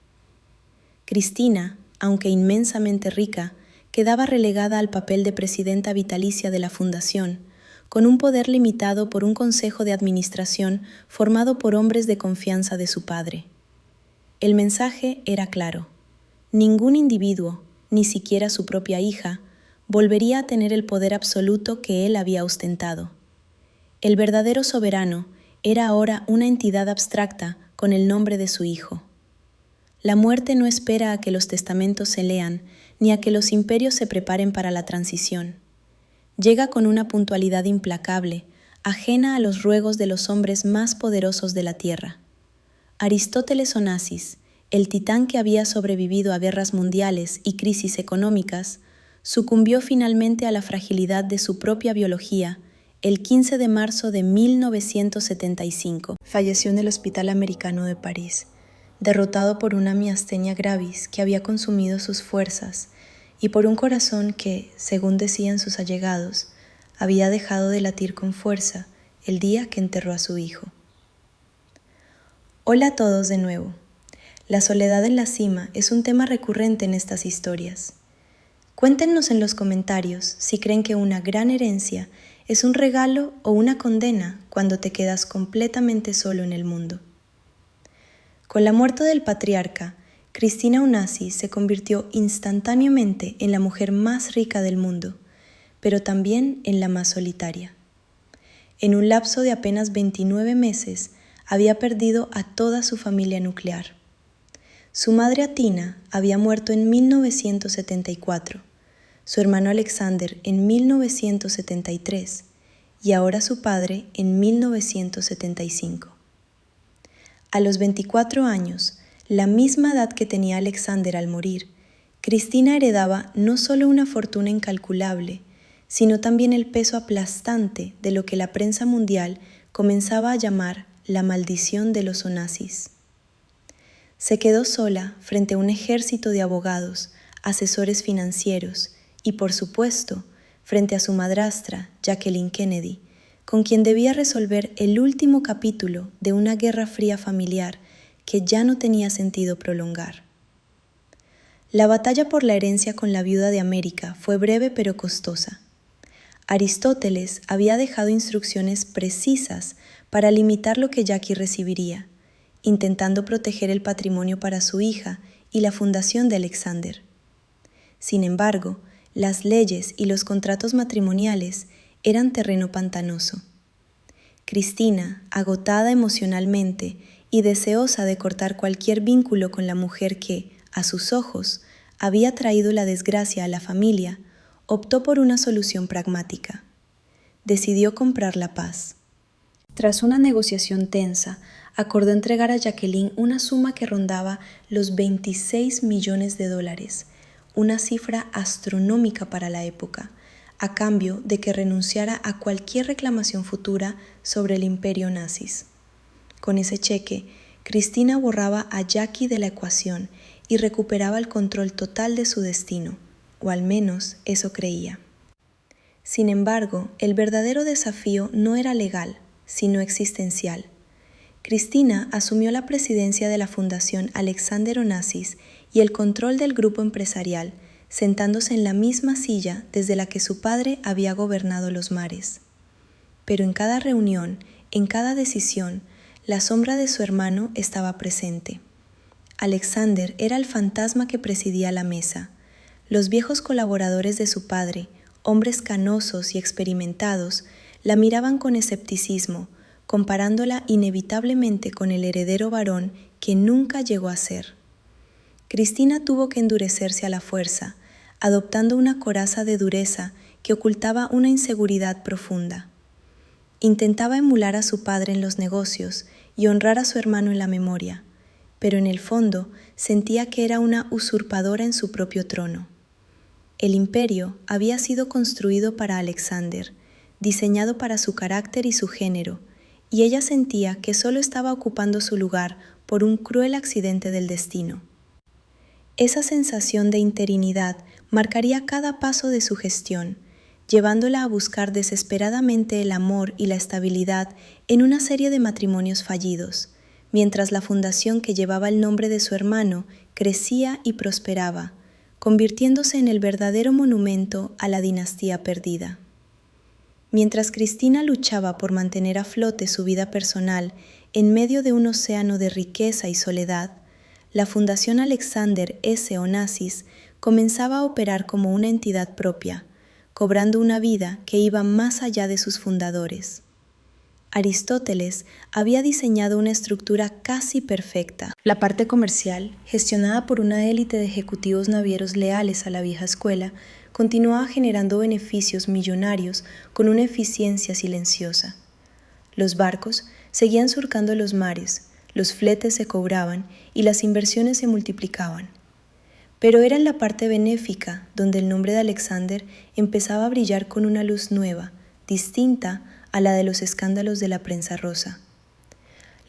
Cristina, aunque inmensamente rica, quedaba relegada al papel de presidenta vitalicia de la fundación, con un poder limitado por un consejo de administración formado por hombres de confianza de su padre. El mensaje era claro: ningún individuo, ni siquiera su propia hija, volvería a tener el poder absoluto que él había ostentado. El verdadero soberano era ahora una entidad abstracta con el nombre de su hijo. La muerte no espera a que los testamentos se lean, ni a que los imperios se preparen para la transición. Llega con una puntualidad implacable, ajena a los ruegos de los hombres más poderosos de la tierra. Aristóteles Onassis, el titán que había sobrevivido a guerras mundiales y crisis económicas, sucumbió finalmente a la fragilidad de su propia biología el 15 de marzo de 1975. Falleció en el Hospital Americano de París, derrotado por una miastenia gravis que había consumido sus fuerzas y por un corazón que, según decían sus allegados, había dejado de latir con fuerza el día que enterró a su hijo. Hola a todos de nuevo. La soledad en la cima es un tema recurrente en estas historias. Cuéntenos en los comentarios si creen que una gran herencia es un regalo o una condena cuando te quedas completamente solo en el mundo. Con la muerte del patriarca, Cristina Onassis se convirtió instantáneamente en la mujer más rica del mundo, pero también en la más solitaria. En un lapso de apenas 29 meses, había perdido a toda su familia nuclear. Su madre Atina había muerto en 1974, su hermano Alexander en 1973 y ahora su padre en 1975. A los 24 años, la misma edad que tenía Alexander al morir, Cristina heredaba no solo una fortuna incalculable, sino también el peso aplastante de lo que la prensa mundial comenzaba a llamar la maldición de los Onassis. Se quedó sola frente a un ejército de abogados, asesores financieros y, por supuesto, frente a su madrastra, Jacqueline Kennedy, con quien debía resolver el último capítulo de una guerra fría familiar que ya no tenía sentido prolongar. La batalla por la herencia con la viuda de América fue breve pero costosa. Aristóteles había dejado instrucciones precisas para limitar lo que Jackie recibiría, intentando proteger el patrimonio para su hija y la fundación de Alexander. Sin embargo, las leyes y los contratos matrimoniales eran terreno pantanoso. Cristina, agotada emocionalmente y deseosa de cortar cualquier vínculo con la mujer que, a sus ojos, había traído la desgracia a la familia, optó por una solución pragmática. Decidió comprar la paz. Tras una negociación tensa, acordó entregar a Jacqueline una suma que rondaba los $26 millones, una cifra astronómica para la época, a cambio de que renunciara a cualquier reclamación futura sobre el imperio Onassis. Con ese cheque, Cristina borraba a Jackie de la ecuación y recuperaba el control total de su destino, o al menos eso creía. Sin embargo, el verdadero desafío no era legal, sino existencial. Cristina asumió la presidencia de la Fundación Alexander Onassis y el control del grupo empresarial, sentándose en la misma silla desde la que su padre había gobernado los mares. Pero en cada reunión, en cada decisión, la sombra de su hermano estaba presente. Alexander era el fantasma que presidía la mesa. Los viejos colaboradores de su padre, hombres canosos y experimentados, la miraban con escepticismo, comparándola inevitablemente con el heredero varón que nunca llegó a ser. Cristina tuvo que endurecerse a la fuerza, adoptando una coraza de dureza que ocultaba una inseguridad profunda. Intentaba emular a su padre en los negocios y honrar a su hermano en la memoria, pero en el fondo sentía que era una usurpadora en su propio trono. El imperio había sido construido para Alexander, diseñado para su carácter y su género, y ella sentía que solo estaba ocupando su lugar por un cruel accidente del destino. Esa sensación de interinidad marcaría cada paso de su gestión, llevándola a buscar desesperadamente el amor y la estabilidad en una serie de matrimonios fallidos, mientras la fundación que llevaba el nombre de su hermano crecía y prosperaba, convirtiéndose en el verdadero monumento a la dinastía perdida. Mientras Cristina luchaba por mantener a flote su vida personal en medio de un océano de riqueza y soledad, la Fundación Alexander S. Onassis comenzaba a operar como una entidad propia, cobrando una vida que iba más allá de sus fundadores. Aristóteles había diseñado una estructura casi perfecta. La parte comercial, gestionada por una élite de ejecutivos navieros leales a la vieja escuela, continuaba generando beneficios millonarios con una eficiencia silenciosa. Los barcos seguían surcando los mares, los fletes se cobraban y las inversiones se multiplicaban. Pero era en la parte benéfica donde el nombre de Alexander empezaba a brillar con una luz nueva, distinta a la de los escándalos de la prensa rosa.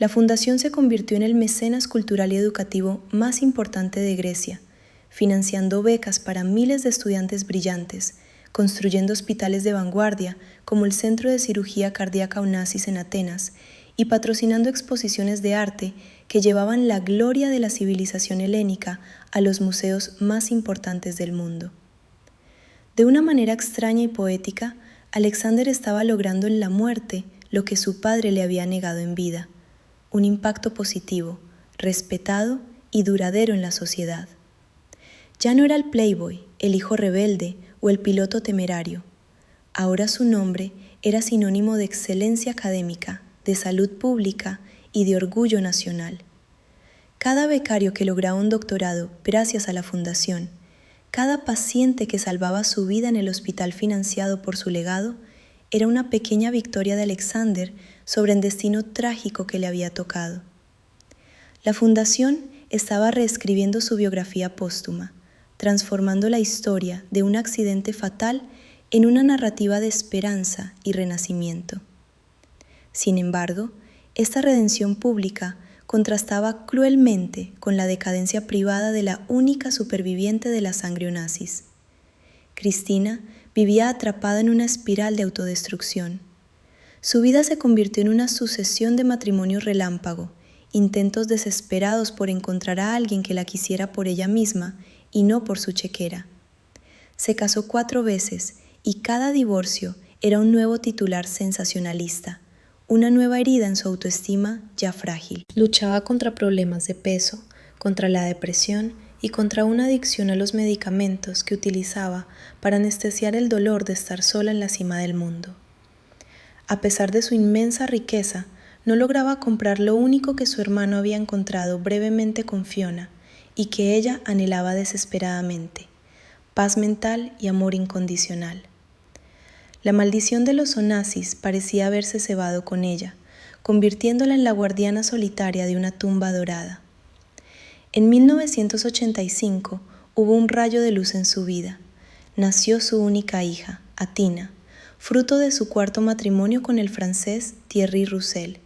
La fundación se convirtió en el mecenas cultural y educativo más importante de Grecia, financiando becas para miles de estudiantes brillantes, construyendo hospitales de vanguardia como el Centro de Cirugía Cardíaca Onassis en Atenas y patrocinando exposiciones de arte que llevaban la gloria de la civilización helénica a los museos más importantes del mundo. De una manera extraña y poética, Alexander estaba logrando en la muerte lo que su padre le había negado en vida, un impacto positivo, respetado y duradero en la sociedad. Ya no era el playboy, el hijo rebelde o el piloto temerario. Ahora su nombre era sinónimo de excelencia académica, de salud pública y de orgullo nacional. Cada becario que lograba un doctorado gracias a la fundación, cada paciente que salvaba su vida en el hospital financiado por su legado, era una pequeña victoria de Alexander sobre el destino trágico que le había tocado. La fundación estaba reescribiendo su biografía póstuma, transformando la historia de un accidente fatal en una narrativa de esperanza y renacimiento. Sin embargo, esta redención pública contrastaba cruelmente con la decadencia privada de la única superviviente de la sangre Onassis. Cristina vivía atrapada en una espiral de autodestrucción. Su vida se convirtió en una sucesión de matrimonios relámpago, intentos desesperados por encontrar a alguien que la quisiera por ella misma y no por su chequera. Se casó 4 veces y cada divorcio era un nuevo titular sensacionalista, una nueva herida en su autoestima ya frágil. Luchaba contra problemas de peso, contra la depresión y contra una adicción a los medicamentos que utilizaba para anestesiar el dolor de estar sola en la cima del mundo. A pesar de su inmensa riqueza, no lograba comprar lo único que su hermano había encontrado brevemente con Fiona y que ella anhelaba desesperadamente: paz mental y amor incondicional. La maldición de los Onassis parecía haberse cebado con ella, convirtiéndola en la guardiana solitaria de una tumba dorada. En 1985 hubo un rayo de luz en su vida. Nació su única hija, Atina, fruto de su 4º matrimonio con el francés Thierry Roussel.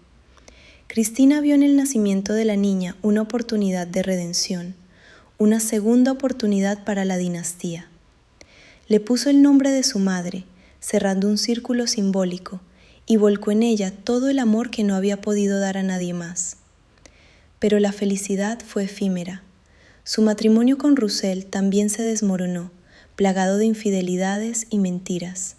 Cristina vio en el nacimiento de la niña una oportunidad de redención, una segunda oportunidad para la dinastía. Le puso el nombre de su madre, cerrando un círculo simbólico, y volcó en ella todo el amor que no había podido dar a nadie más. Pero la felicidad fue efímera. Su matrimonio con Roussel también se desmoronó, plagado de infidelidades y mentiras.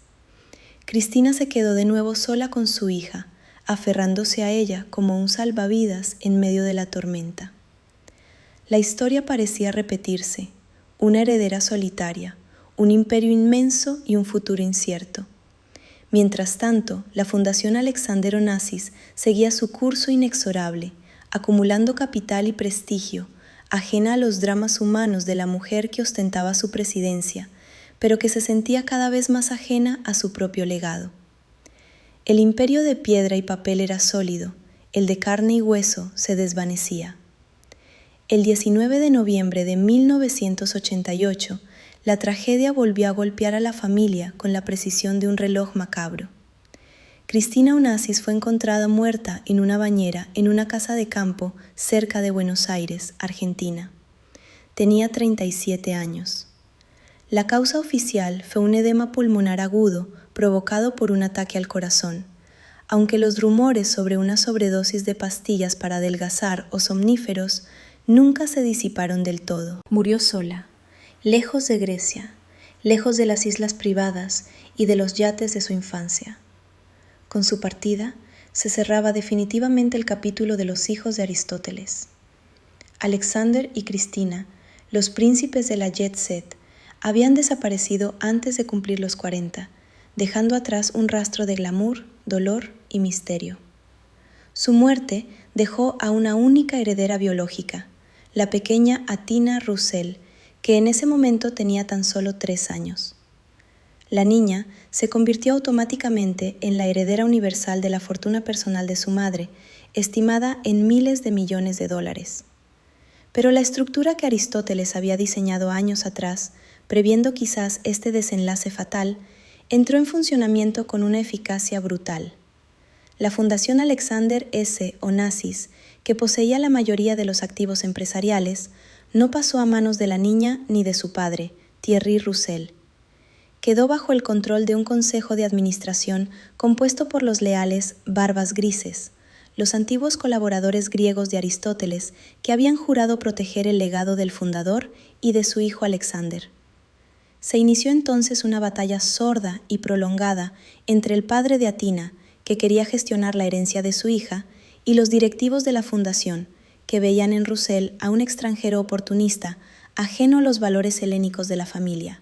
Cristina se quedó de nuevo sola con su hija, aferrándose a ella como un salvavidas en medio de la tormenta. La historia parecía repetirse, una heredera solitaria, un imperio inmenso y un futuro incierto. Mientras tanto, la Fundación Alexander Onassis seguía su curso inexorable, acumulando capital y prestigio, ajena a los dramas humanos de la mujer que ostentaba su presidencia, pero que se sentía cada vez más ajena a su propio legado. El imperio de piedra y papel era sólido, el de carne y hueso se desvanecía. El 19 de noviembre de 1988, la tragedia volvió a golpear a la familia con la precisión de un reloj macabro. Cristina Onassis fue encontrada muerta en una bañera en una casa de campo cerca de Buenos Aires, Argentina. Tenía 37 años. La causa oficial fue un edema pulmonar agudo provocado por un ataque al corazón, aunque los rumores sobre una sobredosis de pastillas para adelgazar o somníferos nunca se disiparon del todo. Murió sola, lejos de Grecia, lejos de las islas privadas y de los yates de su infancia. Con su partida, se cerraba definitivamente el capítulo de los hijos de Aristóteles. Alexander y Cristina, los príncipes de la jet set, habían desaparecido antes de cumplir los 40, dejando atrás un rastro de glamour, dolor y misterio. Su muerte dejó a una única heredera biológica, la pequeña Athina Roussel, que en ese momento tenía tan solo 3 años. La niña se convirtió automáticamente en la heredera universal de la fortuna personal de su madre, estimada en miles de millones de dólares. Pero la estructura que Aristóteles había diseñado años atrás, previendo quizás este desenlace fatal, entró en funcionamiento con una eficacia brutal. La Fundación Alexander S. Onassis, que poseía la mayoría de los activos empresariales, no pasó a manos de la niña ni de su padre, Thierry Roussel. Quedó bajo el control de un consejo de administración compuesto por los leales Barbas Grises, los antiguos colaboradores griegos de Aristóteles que habían jurado proteger el legado del fundador y de su hijo Alexander. Se inició entonces una batalla sorda y prolongada entre el padre de Athina, que quería gestionar la herencia de su hija, y los directivos de la fundación, que veían en Roussel a un extranjero oportunista, ajeno a los valores helénicos de la familia.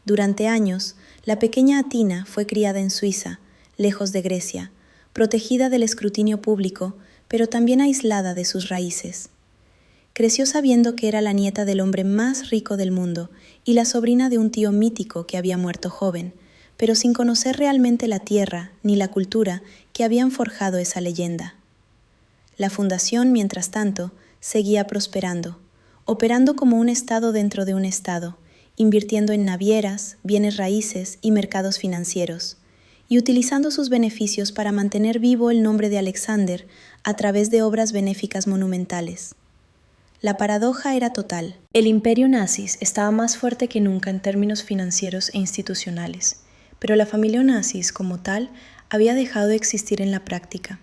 Durante años, la pequeña Athina fue criada en Suiza, lejos de Grecia, protegida del escrutinio público, pero también aislada de sus raíces. Creció sabiendo que era la nieta del hombre más rico del mundo y la sobrina de un tío mítico que había muerto joven, pero sin conocer realmente la tierra ni la cultura que habían forjado esa leyenda. La fundación, mientras tanto, seguía prosperando, operando como un estado dentro de un estado, invirtiendo en navieras, bienes raíces y mercados financieros, y utilizando sus beneficios para mantener vivo el nombre de Alexander a través de obras benéficas monumentales. La paradoja era total. El imperio Onassis estaba más fuerte que nunca en términos financieros e institucionales, pero la familia Onassis, como tal, había dejado de existir en la práctica.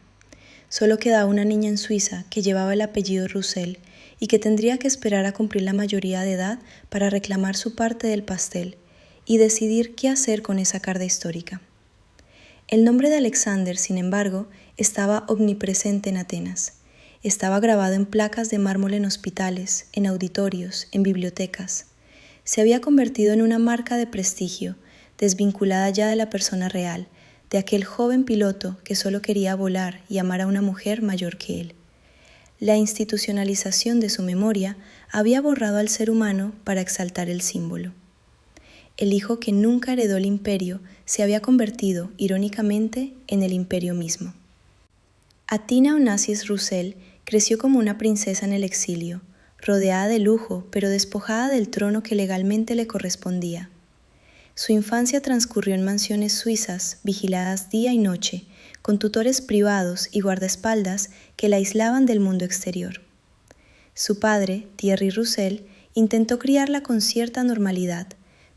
Solo quedaba una niña en Suiza que llevaba el apellido Roussel y que tendría que esperar a cumplir la mayoría de edad para reclamar su parte del pastel y decidir qué hacer con esa carga histórica. El nombre de Alexander, sin embargo, estaba omnipresente en Atenas. Estaba grabado en placas de mármol en hospitales, en auditorios, en bibliotecas. Se había convertido en una marca de prestigio, desvinculada ya de la persona real, de aquel joven piloto que solo quería volar y amar a una mujer mayor que él. La institucionalización de su memoria había borrado al ser humano para exaltar el símbolo. El hijo que nunca heredó el imperio se había convertido, irónicamente, en el imperio mismo. Athina Onassis Roussel creció como una princesa en el exilio, rodeada de lujo, pero despojada del trono que legalmente le correspondía. Su infancia transcurrió en mansiones suizas, vigiladas día y noche, con tutores privados y guardaespaldas que la aislaban del mundo exterior. Su padre, Thierry Roussel, intentó criarla con cierta normalidad,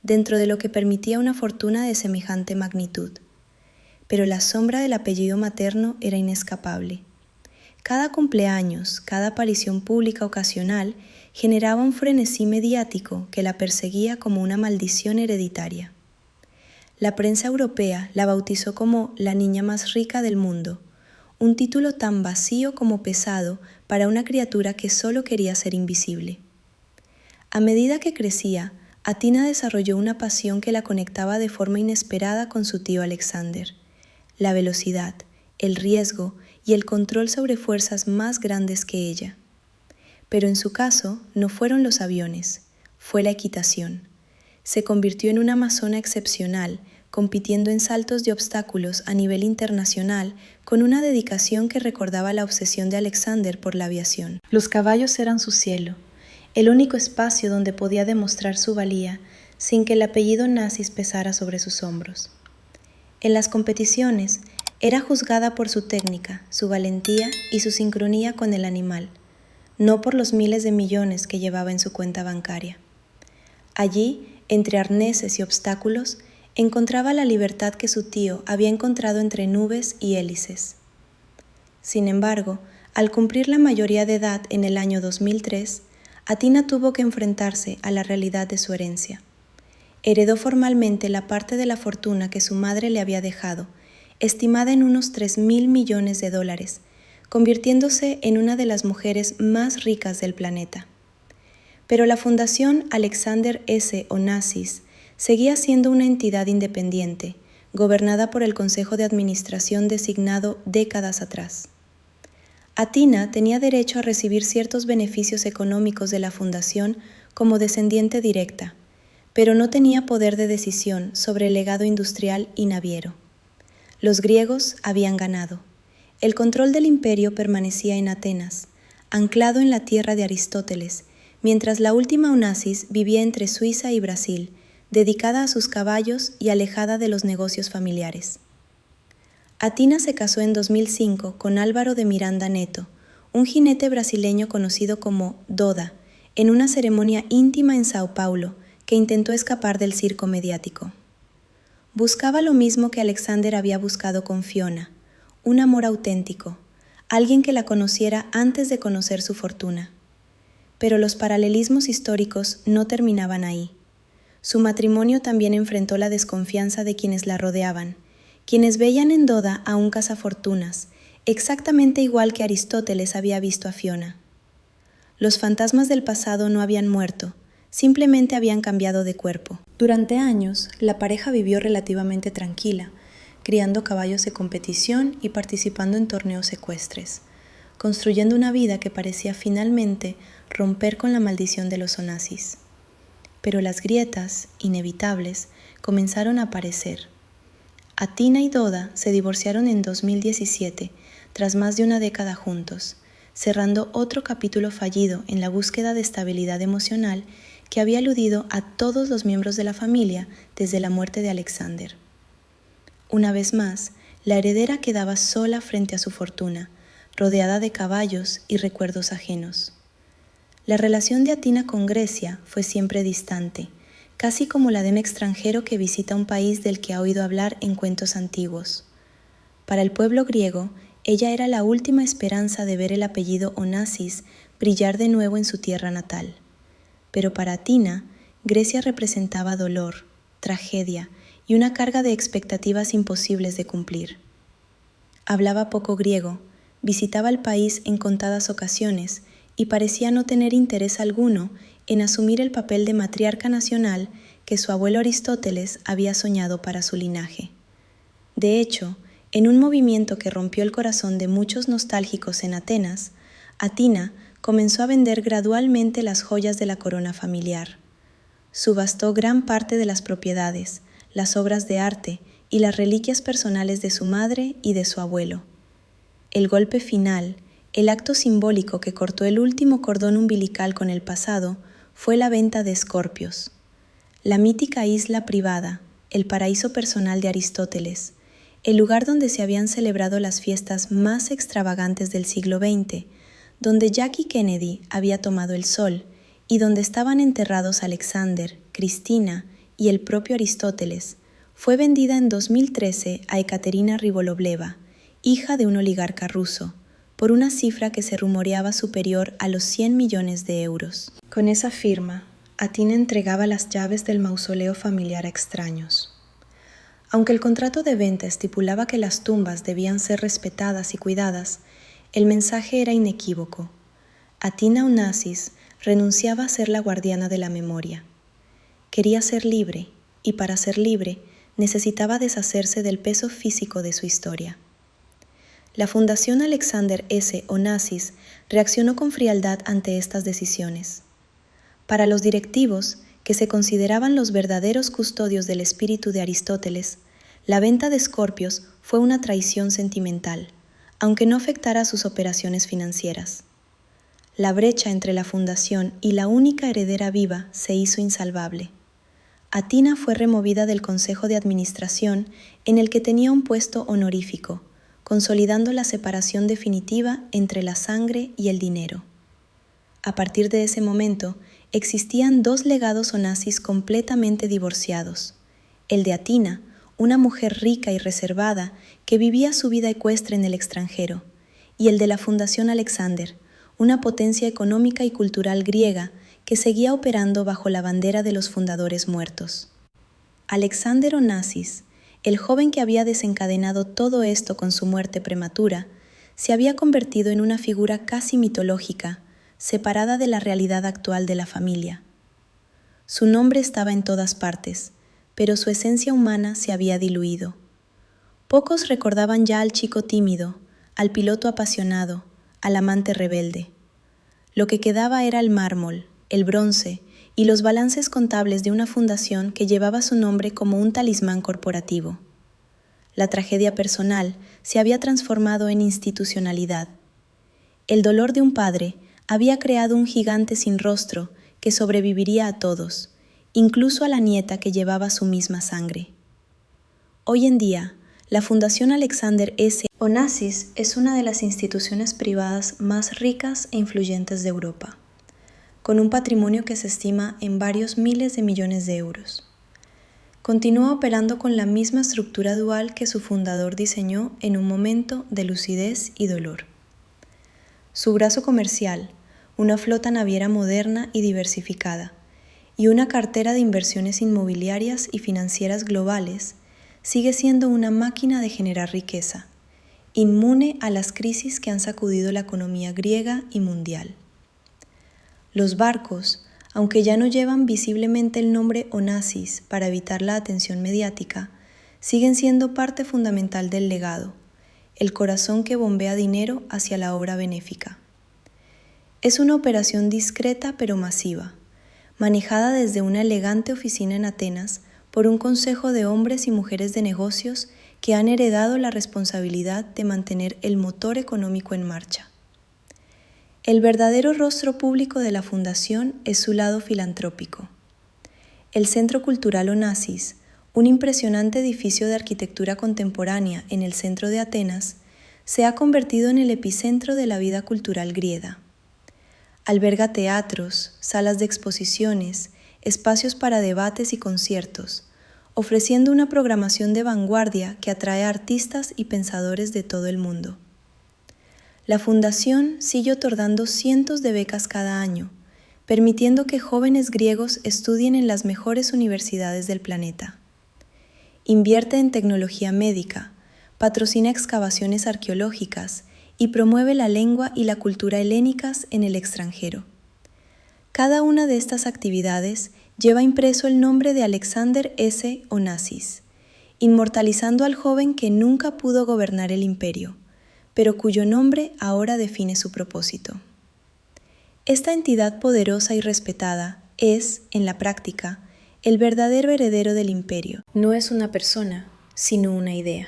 dentro de lo que permitía una fortuna de semejante magnitud. Pero la sombra del apellido materno era inescapable. Cada cumpleaños, cada aparición pública ocasional, generaba un frenesí mediático que la perseguía como una maldición hereditaria. La prensa europea la bautizó como la niña más rica del mundo, un título tan vacío como pesado para una criatura que solo quería ser invisible. A medida que crecía, Athina desarrolló una pasión que la conectaba de forma inesperada con su tío Alexander: la velocidad, el riesgo y el control sobre fuerzas más grandes que ella. Pero en su caso no fueron los aviones, fue la equitación. Se convirtió en una amazona excepcional, compitiendo en saltos de obstáculos a nivel internacional con una dedicación que recordaba la obsesión de Alexander por la aviación. Los caballos eran su cielo, el único espacio donde podía demostrar su valía sin que el apellido Onassis pesara sobre sus hombros. En las competiciones, era juzgada por su técnica, su valentía y su sincronía con el animal, no por los miles de millones que llevaba en su cuenta bancaria. Allí, entre arneses y obstáculos, encontraba la libertad que su tío había encontrado entre nubes y hélices. Sin embargo, al cumplir la mayoría de edad en el año 2003, Athina tuvo que enfrentarse a la realidad de su herencia. Heredó formalmente la parte de la fortuna que su madre le había dejado, estimada en unos 3.000 millones de dólares, convirtiéndose en una de las mujeres más ricas del planeta. Pero la Fundación Alexander S. Onassis seguía siendo una entidad independiente, gobernada por el Consejo de Administración designado décadas atrás. Athina tenía derecho a recibir ciertos beneficios económicos de la fundación como descendiente directa, pero no tenía poder de decisión sobre el legado industrial y naviero. Los griegos habían ganado. El control del imperio permanecía en Atenas, anclado en la tierra de Aristóteles, mientras la última Onassis vivía entre Suiza y Brasil, dedicada a sus caballos y alejada de los negocios familiares. Athina se casó en 2005 con Álvaro de Miranda Neto, un jinete brasileño conocido como Doda, en una ceremonia íntima en Sao Paulo que intentó escapar del circo mediático. Buscaba lo mismo que Alexander había buscado con Fiona, un amor auténtico, alguien que la conociera antes de conocer su fortuna. Pero los paralelismos históricos no terminaban ahí. Su matrimonio también enfrentó la desconfianza de quienes la rodeaban, quienes veían en Doda a un cazafortunas, exactamente igual que Aristóteles había visto a Fiona. Los fantasmas del pasado no habían muerto, simplemente habían cambiado de cuerpo. Durante años, la pareja vivió relativamente tranquila, criando caballos de competición y participando en torneos ecuestres, construyendo una vida que parecía finalmente romper con la maldición de los Onassis. Pero las grietas, inevitables, comenzaron a aparecer. Athina y Doda se divorciaron en 2017, tras más de una década juntos, cerrando otro capítulo fallido en la búsqueda de estabilidad emocional que había eludido a todos los miembros de la familia desde la muerte de Alexander. Una vez más, la heredera quedaba sola frente a su fortuna, rodeada de caballos y recuerdos ajenos. La relación de Athina con Grecia fue siempre distante, casi como la de un extranjero que visita un país del que ha oído hablar en cuentos antiguos. Para el pueblo griego, ella era la última esperanza de ver el apellido Onassis brillar de nuevo en su tierra natal. Pero para Athina, Grecia representaba dolor, tragedia y una carga de expectativas imposibles de cumplir. Hablaba poco griego, visitaba el país en contadas ocasiones y parecía no tener interés alguno en asumir el papel de matriarca nacional que su abuelo Aristóteles había soñado para su linaje. De hecho, en un movimiento que rompió el corazón de muchos nostálgicos en Atenas, Athina comenzó a vender gradualmente las joyas de la corona familiar. Subastó gran parte de las propiedades, las obras de arte y las reliquias personales de su madre y de su abuelo. El golpe final, el acto simbólico que cortó el último cordón umbilical con el pasado, fue la venta de Escorpios. La mítica isla privada, el paraíso personal de Aristóteles, el lugar donde se habían celebrado las fiestas más extravagantes del siglo XX, donde Jackie Kennedy había tomado el sol y donde estaban enterrados Alexander, Cristina y el propio Aristóteles, fue vendida en 2013 a Ekaterina Ribolovleva, hija de un oligarca ruso, por una cifra que se rumoreaba superior a los 100 millones de euros. Con esa firma, Athina entregaba las llaves del mausoleo familiar a extraños. Aunque el contrato de venta estipulaba que las tumbas debían ser respetadas y cuidadas, el mensaje era inequívoco. Athina Onassis renunciaba a ser la guardiana de la memoria. Quería ser libre, y para ser libre necesitaba deshacerse del peso físico de su historia. La Fundación Alexander S. Onassis reaccionó con frialdad ante estas decisiones. Para los directivos, que se consideraban los verdaderos custodios del espíritu de Aristóteles, la venta de Scorpios fue una traición sentimental, aunque no afectara sus operaciones financieras. La brecha entre la fundación y la única heredera viva se hizo insalvable. Atina fue removida del Consejo de Administración, en el que tenía un puesto honorífico, consolidando la separación definitiva entre la sangre y el dinero. A partir de ese momento, existían dos legados Onassis completamente divorciados: el de Atina, una mujer rica y reservada que vivía su vida ecuestre en el extranjero, y el de la Fundación Alexander, una potencia económica y cultural griega que seguía operando bajo la bandera de los fundadores muertos. Alexander Onassis, el joven que había desencadenado todo esto con su muerte prematura, se había convertido en una figura casi mitológica, separada de la realidad actual de la familia. Su nombre estaba en todas partes, pero su esencia humana se había diluido. Pocos recordaban ya al chico tímido, al piloto apasionado, al amante rebelde. Lo que quedaba era el mármol, el bronce y los balances contables de una fundación que llevaba su nombre como un talismán corporativo. La tragedia personal se había transformado en institucionalidad. El dolor de un padre había creado un gigante sin rostro que sobreviviría a todos, incluso a la nieta que llevaba su misma sangre. Hoy en día, la Fundación Alexander S. Onassis es una de las instituciones privadas más ricas e influyentes de Europa, con un patrimonio que se estima en varios miles de millones de euros. Continúa operando con la misma estructura dual que su fundador diseñó en un momento de lucidez y dolor. Su brazo comercial, una flota naviera moderna y diversificada, y una cartera de inversiones inmobiliarias y financieras globales, sigue siendo una máquina de generar riqueza, inmune a las crisis que han sacudido la economía griega y mundial. Los barcos, aunque ya no llevan visiblemente el nombre Onassis para evitar la atención mediática, siguen siendo parte fundamental del legado, el corazón que bombea dinero hacia la obra benéfica. Es una operación discreta pero masiva, manejada desde una elegante oficina en Atenas por un consejo de hombres y mujeres de negocios que han heredado la responsabilidad de mantener el motor económico en marcha. El verdadero rostro público de la fundación es su lado filantrópico. El Centro Cultural Onassis, un impresionante edificio de arquitectura contemporánea en el centro de Atenas, se ha convertido en el epicentro de la vida cultural griega. Alberga teatros, salas de exposiciones, espacios para debates y conciertos, ofreciendo una programación de vanguardia que atrae a artistas y pensadores de todo el mundo. La Fundación sigue otorgando cientos de becas cada año, permitiendo que jóvenes griegos estudien en las mejores universidades del planeta. Invierte en tecnología médica, patrocina excavaciones arqueológicas y promueve la lengua y la cultura helénicas en el extranjero. Cada una de estas actividades lleva impreso el nombre de Alexander S. Onassis, inmortalizando al joven que nunca pudo gobernar el imperio, pero cuyo nombre ahora define su propósito. Esta entidad poderosa y respetada es, en la práctica, el verdadero heredero del imperio. No es una persona, sino una idea,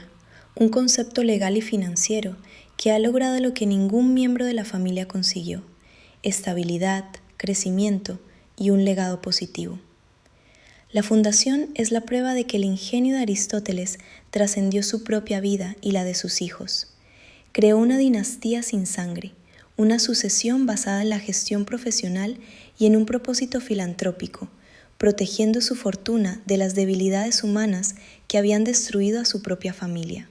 un concepto legal y financiero que ha logrado lo que ningún miembro de la familia consiguió: estabilidad, crecimiento y un legado positivo. La fundación es la prueba de que el ingenio de Aristóteles trascendió su propia vida y la de sus hijos. Creó una dinastía sin sangre, una sucesión basada en la gestión profesional y en un propósito filantrópico, protegiendo su fortuna de las debilidades humanas que habían destruido a su propia familia.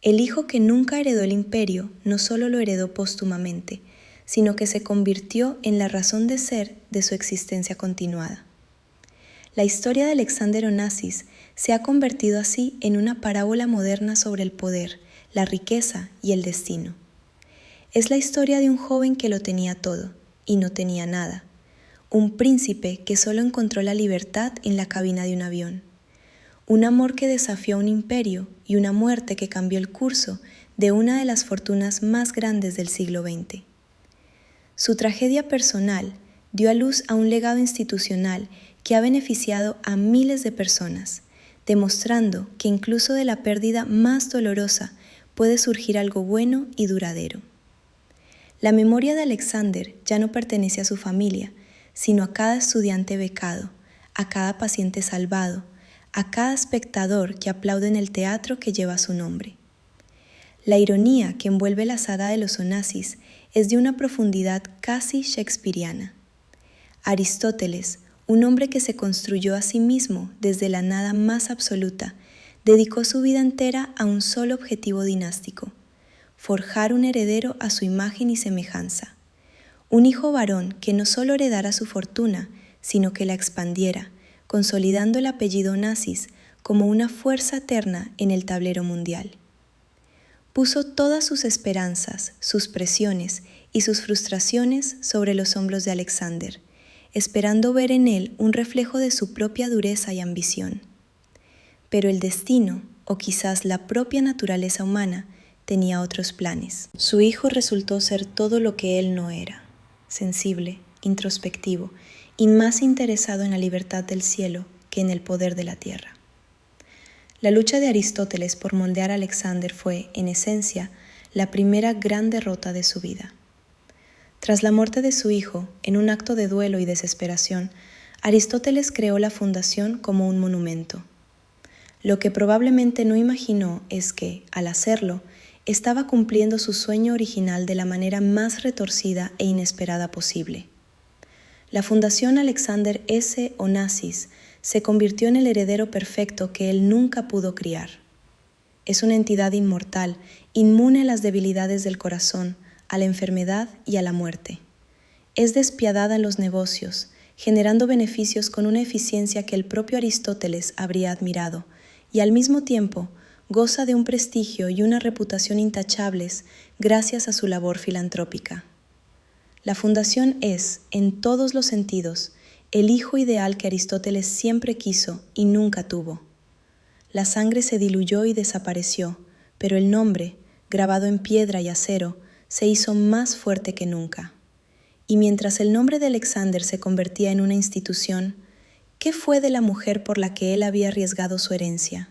El hijo que nunca heredó el imperio no solo lo heredó póstumamente, sino que se convirtió en la razón de ser de su existencia continuada. La historia de Alexander Onassis se ha convertido así en una parábola moderna sobre el poder, la riqueza y el destino. Es la historia de un joven que lo tenía todo y no tenía nada, un príncipe que solo encontró la libertad en la cabina de un avión, un amor que desafió a un imperio y una muerte que cambió el curso de una de las fortunas más grandes del siglo XX. Su tragedia personal dio a luz a un legado institucional que ha beneficiado a miles de personas, demostrando que incluso de la pérdida más dolorosa puede surgir algo bueno y duradero. La memoria de Alexander ya no pertenece a su familia, sino a cada estudiante becado, a cada paciente salvado, a cada espectador que aplaude en el teatro que lleva su nombre. La ironía que envuelve la saga de los Onassis es de una profundidad casi shakespeariana. Aristóteles, un hombre que se construyó a sí mismo desde la nada más absoluta, dedicó su vida entera a un solo objetivo dinástico: forjar un heredero a su imagen y semejanza, un hijo varón que no solo heredara su fortuna, sino que la expandiera, consolidando el apellido Onassis como una fuerza eterna en el tablero mundial. Puso todas sus esperanzas, sus presiones y sus frustraciones sobre los hombros de Alexander, esperando ver en él un reflejo de su propia dureza y ambición. Pero el destino, o quizás la propia naturaleza humana, tenía otros planes. Su hijo resultó ser todo lo que él no era: sensible, introspectivo y más interesado en la libertad del cielo que en el poder de la tierra. La lucha de Aristóteles por moldear a Alexander fue, en esencia, la primera gran derrota de su vida. Tras la muerte de su hijo, en un acto de duelo y desesperación, Aristóteles creó la fundación como un monumento. Lo que probablemente no imaginó es que, al hacerlo, estaba cumpliendo su sueño original de la manera más retorcida e inesperada posible. La Fundación Alexander S. Onassis se convirtió en el heredero perfecto que él nunca pudo criar. Es una entidad inmortal, inmune a las debilidades del corazón, a la enfermedad y a la muerte. Es despiadada en los negocios, generando beneficios con una eficiencia que el propio Aristóteles habría admirado, y al mismo tiempo goza de un prestigio y una reputación intachables gracias a su labor filantrópica. La Fundación es, en todos los sentidos, el hijo ideal que Aristóteles siempre quiso y nunca tuvo. La sangre se diluyó y desapareció, pero el nombre, grabado en piedra y acero, se hizo más fuerte que nunca. Y mientras el nombre de Alexander se convertía en una institución, ¿qué fue de la mujer por la que él había arriesgado su herencia?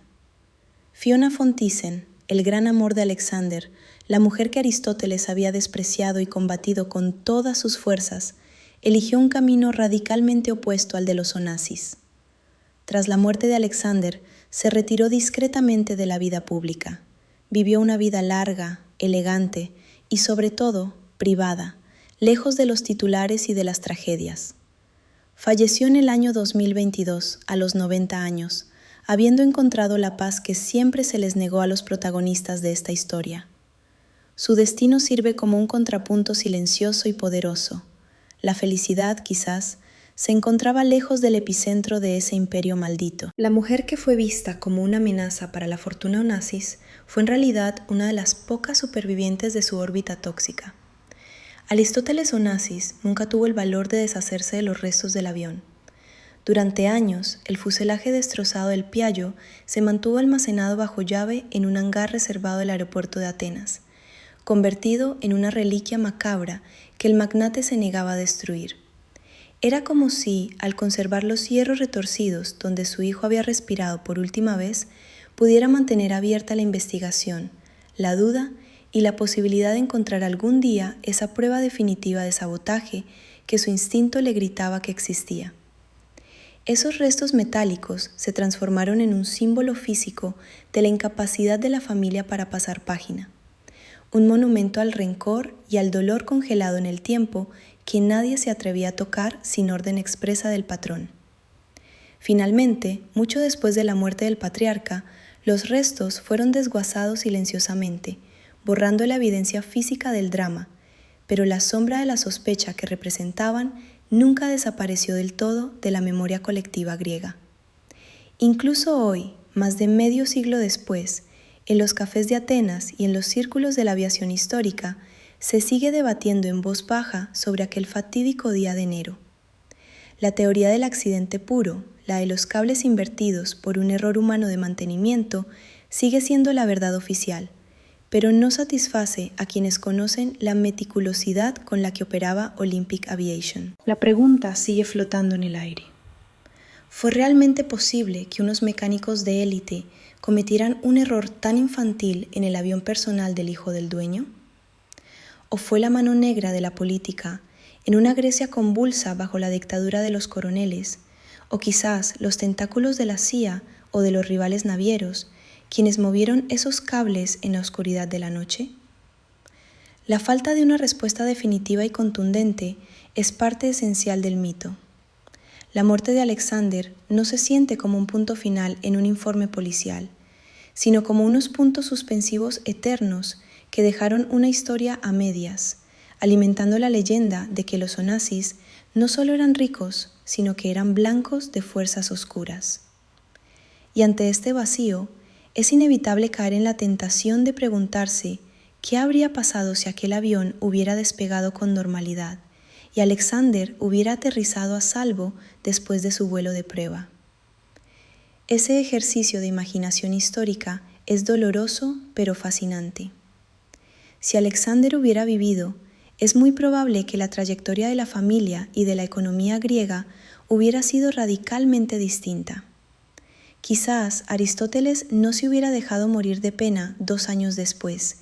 Fiona von Thyssen, el gran amor de Alexander, la mujer que Aristóteles había despreciado y combatido con todas sus fuerzas, eligió un camino radicalmente opuesto al de los Onassis. Tras la muerte de Alexander, se retiró discretamente de la vida pública. Vivió una vida larga, elegante y, sobre todo, privada, lejos de los titulares y de las tragedias. Falleció en el año 2022, a los 90 años, habiendo encontrado la paz que siempre se les negó a los protagonistas de esta historia. Su destino sirve como un contrapunto silencioso y poderoso. La felicidad, quizás, se encontraba lejos del epicentro de ese imperio maldito. La mujer que fue vista como una amenaza para la fortuna Onassis fue en realidad una de las pocas supervivientes de su órbita tóxica. Aristóteles Onassis nunca tuvo el valor de deshacerse de los restos del avión. Durante años, el fuselaje destrozado del Piaggio se mantuvo almacenado bajo llave en un hangar reservado del aeropuerto de Atenas, convertido en una reliquia macabra que el magnate se negaba a destruir. Era como si, al conservar los hierros retorcidos donde su hijo había respirado por última vez, pudiera mantener abierta la investigación, la duda y la posibilidad de encontrar algún día esa prueba definitiva de sabotaje que su instinto le gritaba que existía. Esos restos metálicos se transformaron en un símbolo físico de la incapacidad de la familia para pasar página, un monumento al rencor y al dolor congelado en el tiempo que nadie se atrevía a tocar sin orden expresa del patrón. Finalmente, mucho después de la muerte del patriarca, los restos fueron desguazados silenciosamente, borrando la evidencia física del drama, pero la sombra de la sospecha que representaban nunca desapareció del todo de la memoria colectiva griega. Incluso hoy, más de medio siglo después, en los cafés de Atenas y en los círculos de la aviación histórica, se sigue debatiendo en voz baja sobre aquel fatídico día de enero. La teoría del accidente puro, la de los cables invertidos por un error humano de mantenimiento, sigue siendo la verdad oficial, pero no satisface a quienes conocen la meticulosidad con la que operaba Olympic Aviation. La pregunta sigue flotando en el aire. ¿Fue realmente posible que unos mecánicos de élite cometieran un error tan infantil en el avión personal del hijo del dueño? ¿O fue la mano negra de la política en una Grecia convulsa bajo la dictadura de los coroneles, o quizás los tentáculos de la CIA o de los rivales navieros, quienes movieron esos cables en la oscuridad de la noche? La falta de una respuesta definitiva y contundente es parte esencial del mito. La muerte de Alexander no se siente como un punto final en un informe policial, sino como unos puntos suspensivos eternos que dejaron una historia a medias, alimentando la leyenda de que los Onassis no solo eran ricos, sino que eran blancos de fuerzas oscuras. Y ante este vacío, es inevitable caer en la tentación de preguntarse qué habría pasado si aquel avión hubiera despegado con normalidad y Alexander hubiera aterrizado a salvo después de su vuelo de prueba. Ese ejercicio de imaginación histórica es doloroso pero fascinante. Si Alexander hubiera vivido, es muy probable que la trayectoria de la familia y de la economía griega hubiera sido radicalmente distinta. Quizás Aristóteles no se hubiera dejado morir de pena 2 años después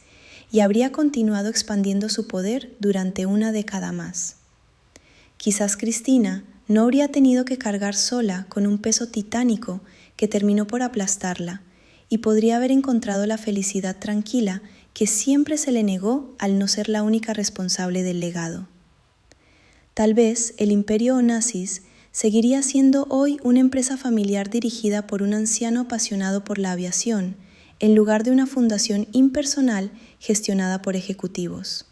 y habría continuado expandiendo su poder durante una década más. Quizás Cristina no habría tenido que cargar sola con un peso titánico que terminó por aplastarla y podría haber encontrado la felicidad tranquila que siempre se le negó al no ser la única responsable del legado. Tal vez el Imperio Onassis seguiría siendo hoy una empresa familiar dirigida por un anciano apasionado por la aviación, en lugar de una fundación impersonal gestionada por ejecutivos.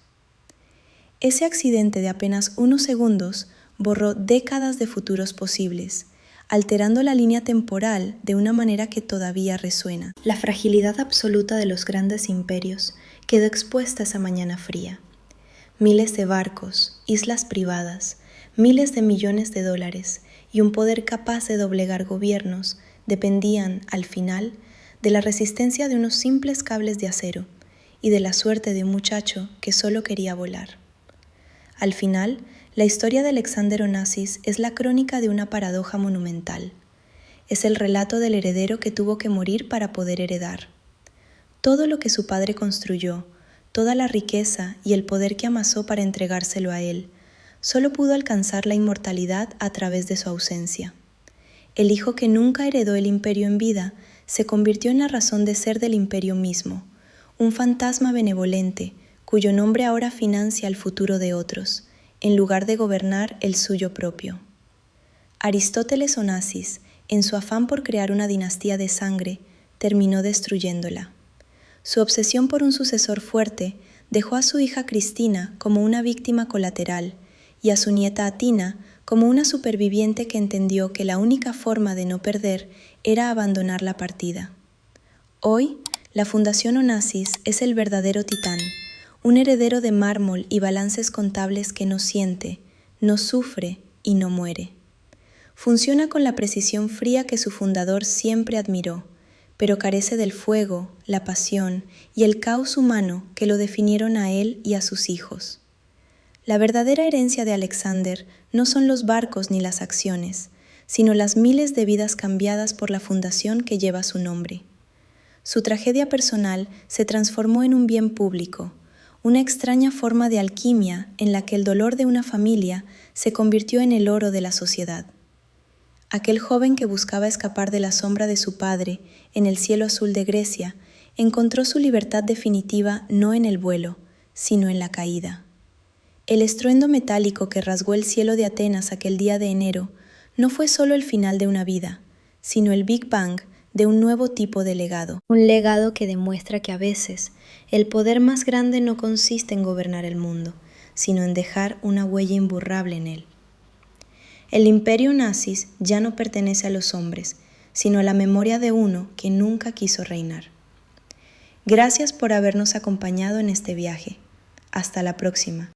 Ese accidente de apenas unos segundos borró décadas de futuros posibles, alterando la línea temporal de una manera que todavía resuena. La fragilidad absoluta de los grandes imperios quedó expuesta esa mañana fría. Miles de barcos, islas privadas, miles de millones de dólares y un poder capaz de doblegar gobiernos dependían, al final, de la resistencia de unos simples cables de acero y de la suerte de un muchacho que solo quería volar. Al final, la historia de Alexander Onassis es la crónica de una paradoja monumental. Es el relato del heredero que tuvo que morir para poder heredar. Todo lo que su padre construyó, toda la riqueza y el poder que amasó para entregárselo a él, solo pudo alcanzar la inmortalidad a través de su ausencia. El hijo que nunca heredó el imperio en vida se convirtió en la razón de ser del imperio mismo, un fantasma benevolente, cuyo nombre ahora financia el futuro de otros, en lugar de gobernar el suyo propio. Aristóteles Onassis, en su afán por crear una dinastía de sangre, terminó destruyéndola. Su obsesión por un sucesor fuerte dejó a su hija Cristina como una víctima colateral y a su nieta Atina como una superviviente que entendió que la única forma de no perder era abandonar la partida. Hoy, la Fundación Onassis es el verdadero titán, un heredero de mármol y balances contables que no siente, no sufre y no muere. Funciona con la precisión fría que su fundador siempre admiró, pero carece del fuego, la pasión y el caos humano que lo definieron a él y a sus hijos. La verdadera herencia de Alexander no son los barcos ni las acciones, sino las miles de vidas cambiadas por la fundación que lleva su nombre. Su tragedia personal se transformó en un bien público, una extraña forma de alquimia en la que el dolor de una familia se convirtió en el oro de la sociedad. Aquel joven que buscaba escapar de la sombra de su padre en el cielo azul de Grecia encontró su libertad definitiva no en el vuelo, sino en la caída. El estruendo metálico que rasgó el cielo de Atenas aquel día de enero no fue solo el final de una vida, sino el Big Bang de un nuevo tipo de legado. Un legado que demuestra que a veces el poder más grande no consiste en gobernar el mundo, sino en dejar una huella imborrable en él. El imperio Onassis ya no pertenece a los hombres, sino a la memoria de uno que nunca quiso reinar. Gracias por habernos acompañado en este viaje. Hasta la próxima.